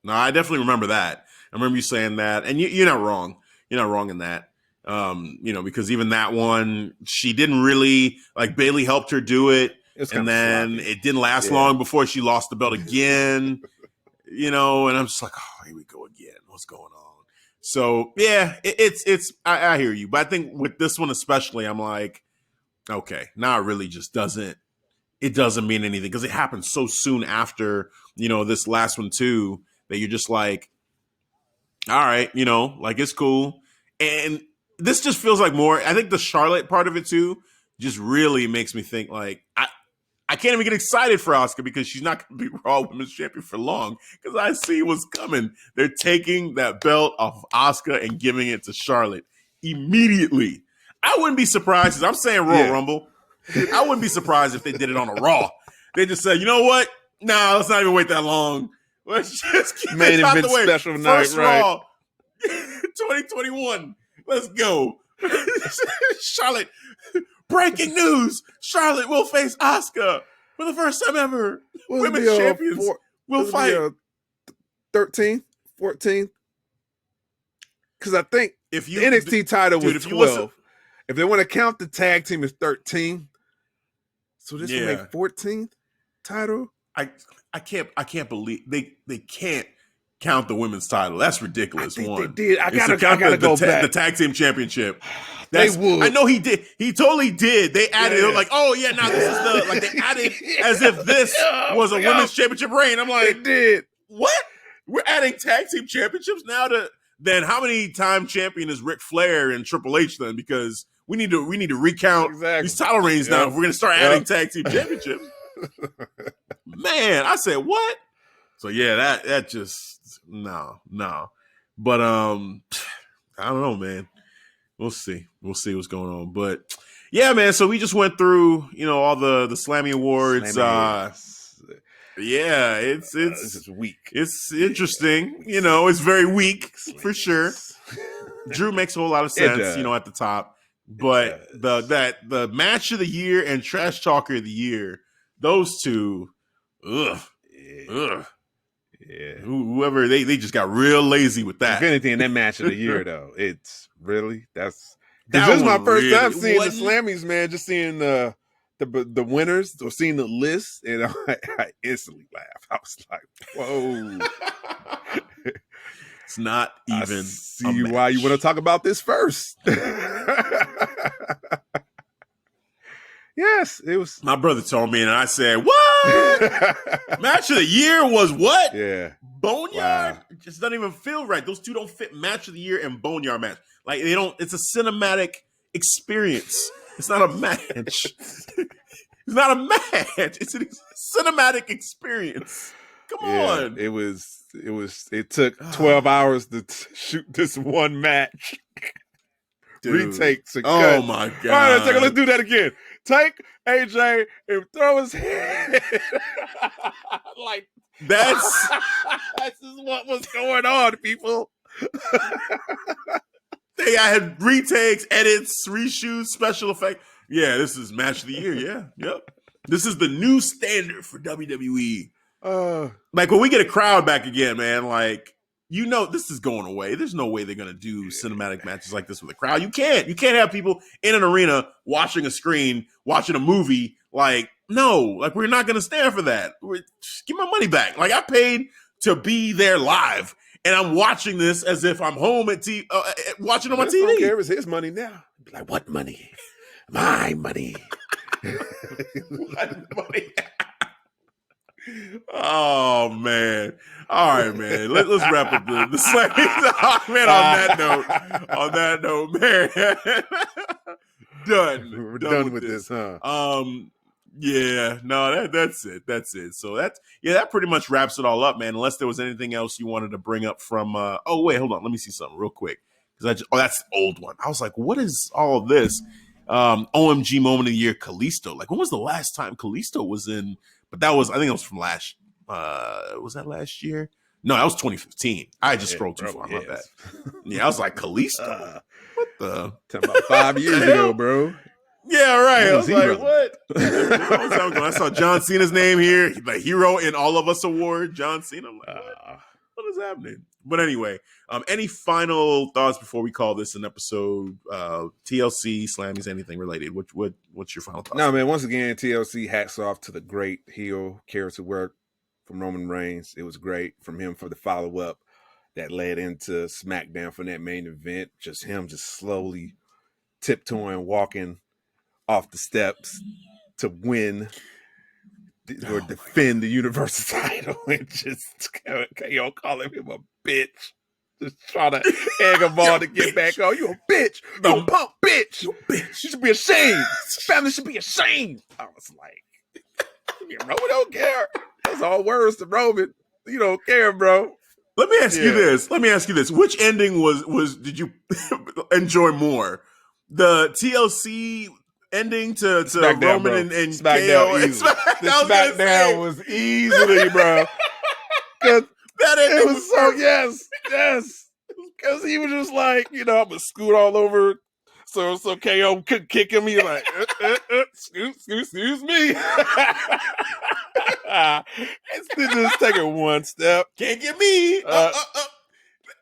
No, I definitely remember that. I remember you saying that. And you're not wrong. You're not wrong in that. Because even that one, she didn't really, like, Bailey helped her do it. And then it didn't last long before she lost the belt again. And I'm just like, oh, here we go again. What's going on? So yeah, it's I hear you, but I think with this one especially, I'm like, okay, now it really just doesn't mean anything because it happened so soon after this last one too that you're just like, all right, like it's cool, and this just feels like more. I think the Charlotte part of it too just really makes me think like I can't even get excited for Asuka because she's not going to be Raw Women's Champion for long because I see what's coming. They're taking that belt off Asuka and giving it to Charlotte immediately. I wouldn't be surprised, I'm saying Royal Rumble. I wouldn't be surprised if they did it on a Raw. They just said, you know what? Nah, let's not even wait that long. Let's just keep main it out event the way. Special night, First right? Raw, 2021. Let's go. Charlotte. Breaking news: Charlotte will face Asuka for the first time ever. Women's champions will fight. 13th, 14th. Because I think if the NXT title was 12. If they want to count the tag team as 13, so this will make 14th title. I can't believe they can't count the women's title. That's ridiculous. I think they did. I gotta go back. The tag team championship. They would. I know he did. He totally did. They added it like, oh yeah, now this is the like they added as if this was a women's championship reign. I'm like, they did. What? We're adding tag team championships now to then how many time champion is Ric Flair and Triple H then? Because we need to recount these title reigns now if we're gonna start adding tag team championships. Man, I said what? So yeah, that just no. But I don't know, man. We'll see what's going on. But yeah, man. So we just went through, all the Slammy Awards. Yeah, it's this is weak. It's interesting. It's very weak for sure. Drew makes a whole lot of sense, at the top. But the match of the year and trash talker of the year, those two, ugh. Yeah. Whoever they just got real lazy with that. If anything, that match of the year though, it's really this is my first time seeing the Slammies, man. Just seeing the winners or seeing the list, and I instantly laughed. I was like, "Whoa!" It's not even. I see why you want to talk about this first. Yes, it was. My brother told me, and I said, "What? Match of the year was what? Yeah, Boneyard. Wow. It just doesn't even feel right. Those two don't fit. Match of the year and Boneyard match. Like they don't. It's a cinematic experience. It's not a match. It's not a match. It's a cinematic experience. Come on. It took 12 hours to shoot this one match. Dude. Retakes and Oh cuts. my God. All right, let's do that again. Take AJ and throw his head. Like, this is what was going on, people. I had retakes, edits, reshoots, special effects. Yeah, this is match of the year. Yeah, yep. This is the new standard for WWE. Like when we get a crowd back again, man, like, you know, this is going away. There's no way they're going to do cinematic matches like this with a crowd. You can't have people in an arena watching a screen, watching a movie. Like, no, like we're not going to stand for that. Give my money back. Like I paid to be there live and I'm watching this as if I'm home at watching on my TV. Don't care, it's his money now. Like, what money? My money. What money? Oh man! All right, man. Let's wrap up the Slammy. Oh, man, on that note, man. We're done with this, huh? Yeah. No, that's it. So that pretty much wraps it all up, man. Unless there was anything else you wanted to bring up from. Oh wait, hold on. Let me see something real quick because that's the old one. I was like, what is all of this? OMG moment of the year, Kalisto. Like, when was the last time Kalisto was in? But I think it was from last. Was that last year? No, that was 2015. I just scrolled too far. My bad. Yeah, I was like, Kalisto. What the? Talking about 5 years ago, bro. Yeah, right. I was like, what? I saw John Cena's name here, the hero in All of Us award. John Cena. I'm like, what is happening? But anyway, any final thoughts before we call this an episode? TLC, Slammys, anything related? What's your final thoughts? No, man. Once again, TLC, hats off to the great heel character work from Roman Reigns. It was great from him for the follow up that led into SmackDown for that main event. Just him, slowly tiptoeing, walking off the steps to win or defend the Universal title, and just calling him a bitch. Just trying to egg them on to get back on. You a bitch. You a punk bitch. You a bitch. You should be ashamed. Family should be ashamed. I was like, Roman don't care. That's all words to Roman. You don't care, bro. Let me ask you this. Which ending did you enjoy more? The TLC ending to SmackDown, Roman bro. and SmackDown KO? SmackDown was easily, bro. It was so yes. Because he was just like, I'm gonna scoot all over. So KO couldn't kick him. He's like, excuse me. It's just taking one step. Can't get me.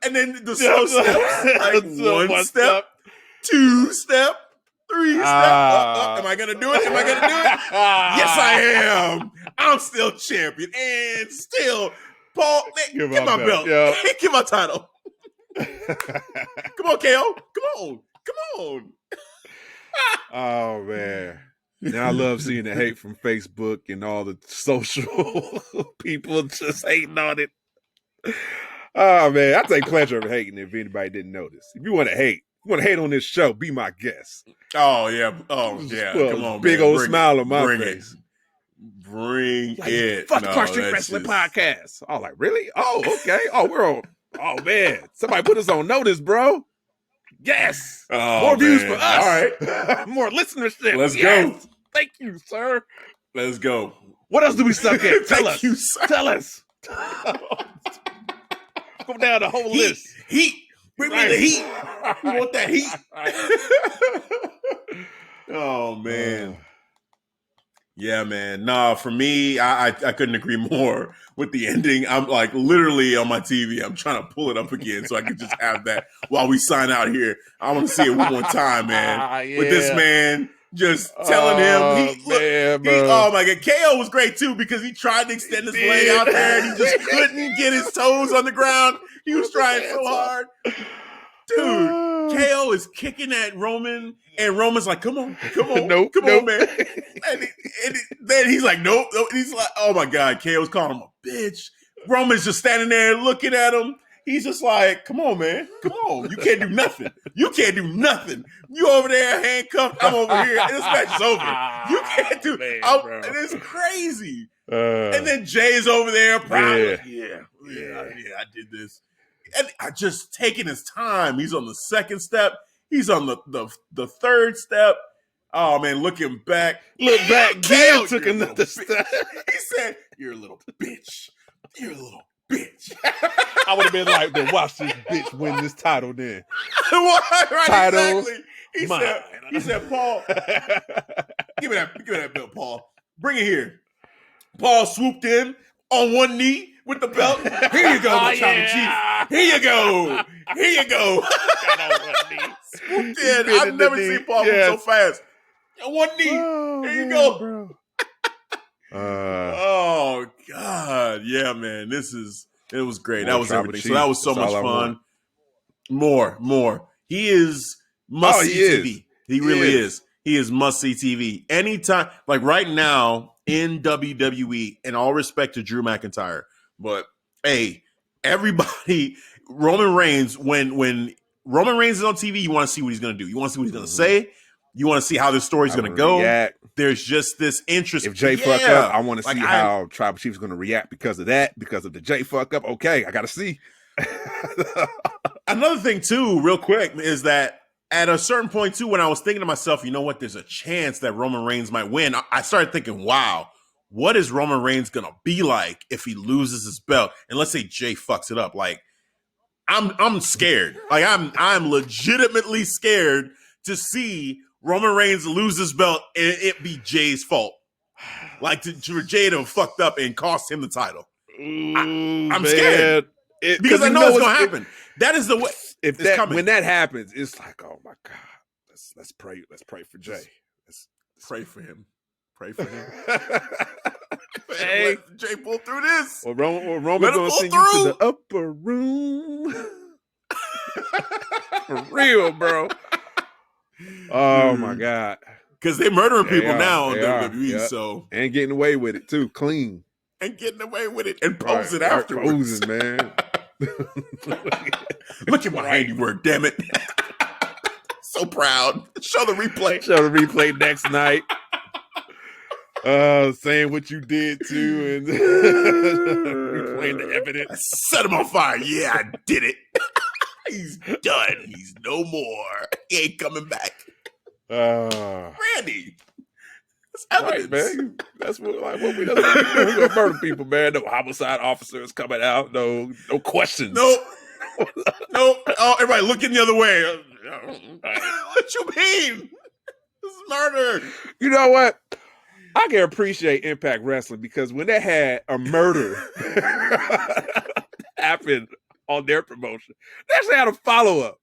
And then the slow steps, like one step, 2 step, 3 step. Am I gonna do it? Yes, I am. I'm still champion, and still, Paul. Give my belt. Give my title. Come on, KO. Come on. Oh man. Now I love seeing the hate from Facebook and all the social people just hating on it. Oh man, I take pleasure in hating if anybody didn't notice. If you want to hate on this show, be my guest. Oh yeah. Come on, big man. old smile on my face. Bring it. Fuck the Car Street Wrestling Podcast. Oh, like, really? Oh, okay. Oh, we're on. Oh man, somebody put us on notice, bro. Yes. More views for us. All right. More listenership. Let's go. Thank you, sir. Let's go. What else do we suck at? Tell us. Tell us. Go down the whole list. Heat. Bring me the heat. We want that heat. Oh, man. Yeah, man. Nah, for me, I couldn't agree more with the ending. I'm like literally on my TV. I'm trying to pull it up again so I can just have that while we sign out here. I want to see it one more time, man. Yeah. With this man just telling him. Oh my God. KO was great too because he tried to extend his leg out there and he just couldn't get his toes on the ground. He was trying so hard. Dude, KO is kicking at Roman, and Roman's like, come on, nope. on, man. And then he's like, nope. He's like, oh my God, KO's calling him a bitch. Roman's just standing there looking at him. He's just like, come on, man. Come on. You can't do nothing. You over there handcuffed. I'm over here. And this match is over. You can't do it. It's crazy. And then Jay's over there, proud. Yeah. I did this. And I just taking his time. He's on the second step. He's on the third step. Oh, man, looking back. Look back, Gail took another step. He said, "You're a little bitch. You're a little bitch." I would have been like, then watch this bitch win this title then. Right, Title exactly. He said, "Paul, give me that belt, Paul. Bring it here." Paul swooped in on one knee with the belt. Here you go, my tribal chief. Here you go. Swooped in. I've never seen Paul move so fast. On one knee. Here you go. Bro. Oh God, yeah, man. It was great. That was everything. So that was so much fun. More. He is must see TV. He really is. He is must see TV. Anytime, like right now in WWE, in all respect to Drew McIntyre, but hey, everybody, Roman Reigns, when Roman Reigns is on TV, you want to see what he's going to do. You want to see what he's going to say. You want to see how this story's going to go. React. There's just this interest. If Jay fuck up, I want to see how Tribal Chief is going to react because of that, because of the Jay fuck up. Okay, I got to see. Another thing, too, real quick, is that at a certain point, too, when I was thinking to myself, you know what, there's a chance that Roman Reigns might win, I started thinking, wow, what is Roman Reigns going to be like if he loses his belt? And let's say Jay fucks it up. Like, I'm scared. Like, I'm legitimately scared to see Roman Reigns lose his belt and it be Jay's fault. Like, for Jay to have fucked up and cost him the title. I'm scared. Because I know it's going to happen. That is the way. When that happens, it's like, oh my God, let's pray. Let's pray for Jay. Let's pray for him. Pray for him. Hey, let Jay pull through this. Well, Roman's going to send you to the upper room. For real, bro. Oh my God. Because they're murdering people now on WWE, so and getting away with it too, clean. And getting away with it and posing afterwards. Posing, man. Look at my handiwork, damn it. So proud. Show the replay. Show the replay next night. Saying what you did too and replaying the evidence. I set him on fire. Yeah, I did it. He's done. He's no more. He ain't coming back. Randy. That's evidence. Right, man. That's what we do. We gonna murder people, man. No homicide officers coming out. No questions. No. Oh, everybody looking the other way. What you mean? This is murder. You know what? I can appreciate Impact Wrestling because when they had a murder happen on their promotion, they actually had a follow-up.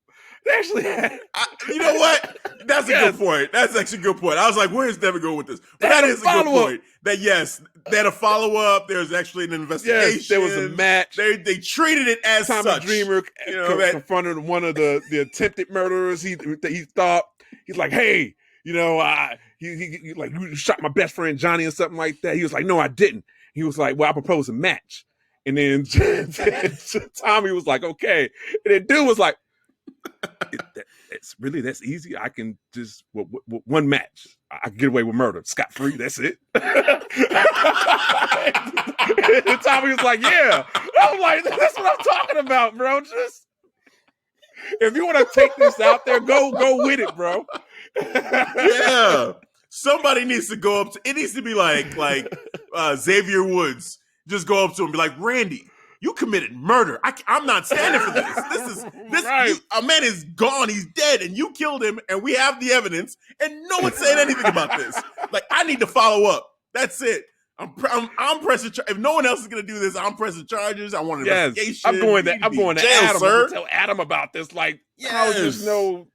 They actually had... you know what? That's a good point. That's actually a good point. I was like, where's Devin going with this? But that is a good point. That, yes, they had a follow-up. There's actually an investigation. Yes, there was a match. They treated it as Tommy such. Dreamer confronted one of the attempted murderers. He thought, he's like, hey, you know, he like, you shot my best friend Johnny or something like that. He was like, no, I didn't. He was like, well, I proposed a match. And then Tommy was like, okay. And then dude was like, that's easy. I can just one match. I can get away with murder. Scot-free. That's it. And Tommy was like, yeah. I'm like, that's what I'm talking about, bro. Just if you want to take this out there, go with it, bro. Yeah. Somebody needs to go up to it. Needs to be like Xavier Woods. Just go up to him and be like, Randy, you committed murder. I'm not standing for this. This right. A man is gone. He's dead, and you killed him, and we have the evidence, and no one's saying anything about this. Like, I need to follow up. That's it. I'm pressing. If no one else is going to do this, I'm pressing charges. I want an investigation. I'm going to jail, Adam. Sir. To tell Adam about this. Like, how there's no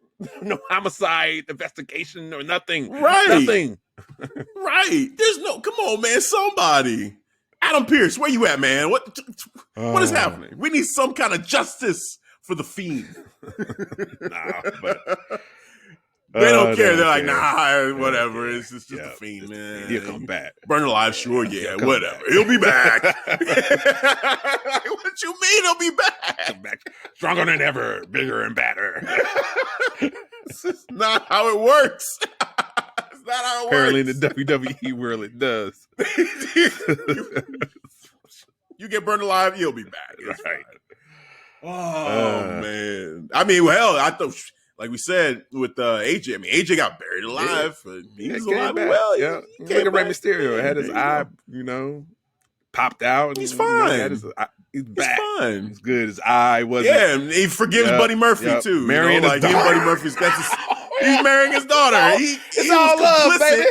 homicide investigation or nothing. Right. Nothing. Right. There's no. Come on, man. Somebody. Adam Pearce, where you at, man? What is happening? We need some kind of justice for the Fiend. They don't care. They're like, nah, whatever. It's just the Fiend, man. He'll come back. Burn alive, sure, yeah, whatever. Back. He'll be back. What you mean he'll be back? Stronger than ever, bigger and badder. This is not how it works. It's not how it Apparently in works. the WWE world, it does. You get burned alive, you'll be back. It's Right. fine. Oh, man. I mean, well, I thought, like we said with AJ, I mean, AJ got buried alive. But he's alive. Back. Well, yeah. he Look at Rey back. Mysterio. Had his eye, popped out. And, He's fine. He's back. He's fine. It's good. His eye wasn't. Yeah, and he forgives Buddy Murphy, too. Marrying like, his he and daughter. Buddy Murphy's got this. He's marrying his daughter. It's all love, baby.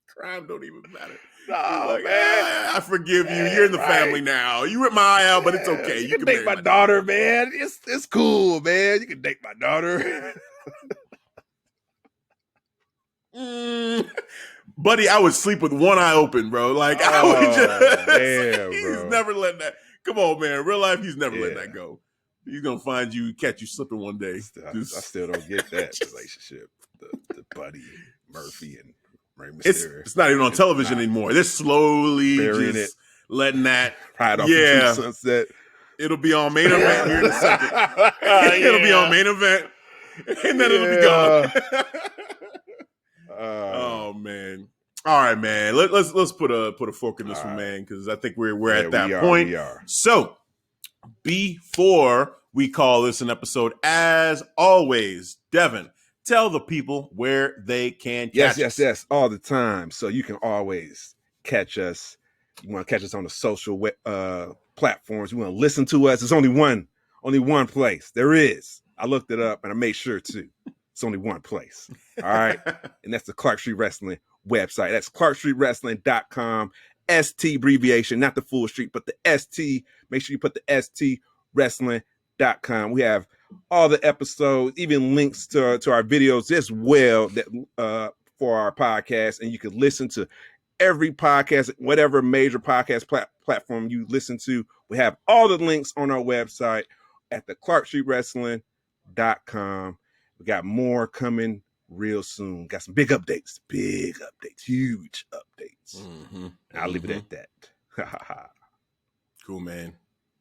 Crime don't even matter. Oh, Like, man. I forgive you. You're in the family now. You ripped my eye out, but it's okay. You can date my daughter, man. It's cool, man. You can date my daughter. Buddy, I would sleep with one eye open, bro. Like, I would just. Man, he's bro. never letting that. Come on, man. Real life, he's never letting that go. He's going to find you, catch you slipping one day. I still don't get that relationship. The Buddy Murphy and Rey Mysterio. It's not even on television anymore. They're slowly just letting that ride off into sunset. It'll be on main event here in a second. It'll be on main event, and then it'll be gone. Oh man! All right, man. Let's put a fork in this one, man, because I think we're at that point. We are. So before we call this an episode, as always, Devin, tell the people where they can catch us. Yes, all the time. So you can always catch us. You want to catch us on the social platforms. You want to listen to us. There's only one place. There is. I looked it up and I made sure too. It's only one place. All right. And that's the Clark Street Wrestling website. That's clarkstreetwrestling.com. ST abbreviation, not the full street, but the ST. Make sure you put the ST wrestling.com. We have all the episodes, even links to our videos as well that for our podcast. And you can listen to every podcast, whatever major podcast platform you listen to. We have all the links on our website at the clarkstreetwrestling.com. We got more coming real soon. Got some big updates, huge updates. Mm-hmm. I'll leave it at that. Cool, man.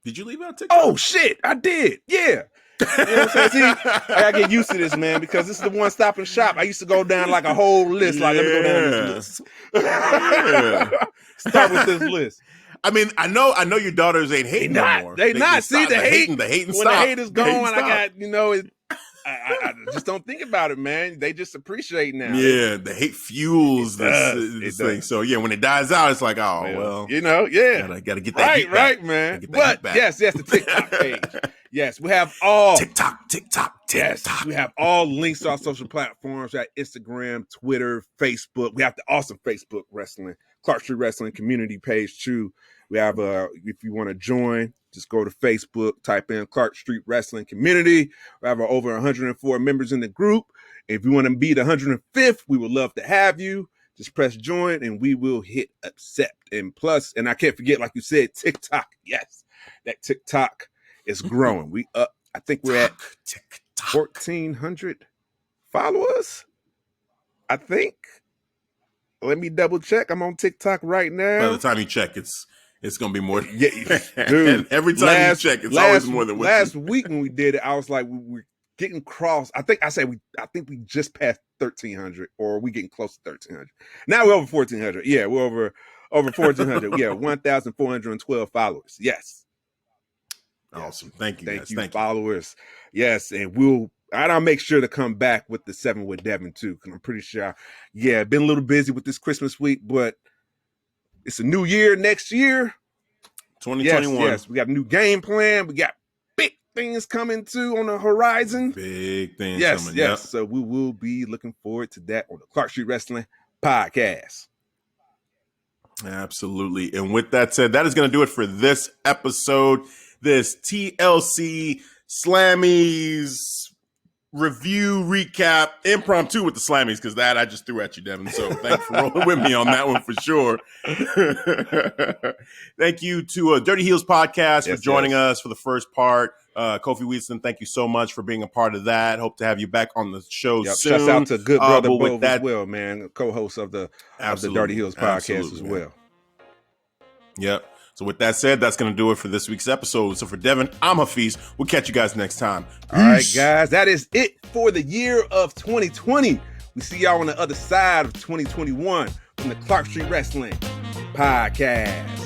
Did you leave out TikTok? Oh, shit. I did. Yeah. You know what I'm saying? See, I gotta get used to this, man, because this is the one-stopping shop. I used to go down like a whole list. Like, let me go down this list. Start with this list. I mean, I know your daughters ain't hating no more. They not. See, the hating when the hate is gone, I got, I just don't think about it, man. They just appreciate now. Yeah, the hate fuels this thing. So yeah, when it dies out, it's like, oh well, gotta get that right, man. But yes, the TikTok page. Yes, we have all TikTok. Yes, we have all links to our social platforms. We have Instagram, Twitter, Facebook. We have the awesome Facebook wrestling, Clark Street Wrestling community page too. We have if you want to join, just go to Facebook, type in Clark Street Wrestling Community. We have over 104 members in the group. If you want to be the 105th, we would love to have you. Just press join and we will hit accept. And plus, and I can't forget, like you said, TikTok. Yes, that TikTok is growing. We up. I think we're at 1,400 followers. I think. Let me double check. I'm on TikTok right now. By the time you check, it's gonna be more. Yeah, dude. Every time you check, it's always more than what. Last week when we did it, I was like, we're getting cross. I think we just passed 1,300, or we getting close to 1,300. Now we're over 1,400. Yeah, we're over 1,400. Yeah, 1,412 followers. Yes. Awesome. Thank you. Thank guys. you, Thank followers. Yes, and I'll make sure to come back with the 7 with Devin too, because I'm pretty sure. Yeah, been a little busy with this Christmas week, but it's a new year next year. 2021. Yes, we got a new game plan. We got big things coming too on the horizon. Big things coming. Yes. So we will be looking forward to that on the Clark Street Wrestling podcast. Absolutely. And with that said, that is going to do it for this episode. This TLC Slammy's review recap impromptu with the Slammies, because that I just threw at you, Devin. So thanks for rolling with me on that one for sure. Thank you to Dirty Heels Podcast for joining us for the first part. Kofi Wheatson, thank you so much for being a part of that. Hope to have you back on the show soon. Shout out to good brother Bo as well, man, co-host of the Dirty Heels Podcast as well. Yep. So with that said, that's going to do it for this week's episode. So for Devin, I'm Hafiz. We'll catch you guys next time. All right, guys, that is it for the year of 2020. We see y'all on the other side of 2021 from the Clark Street Wrestling Podcast.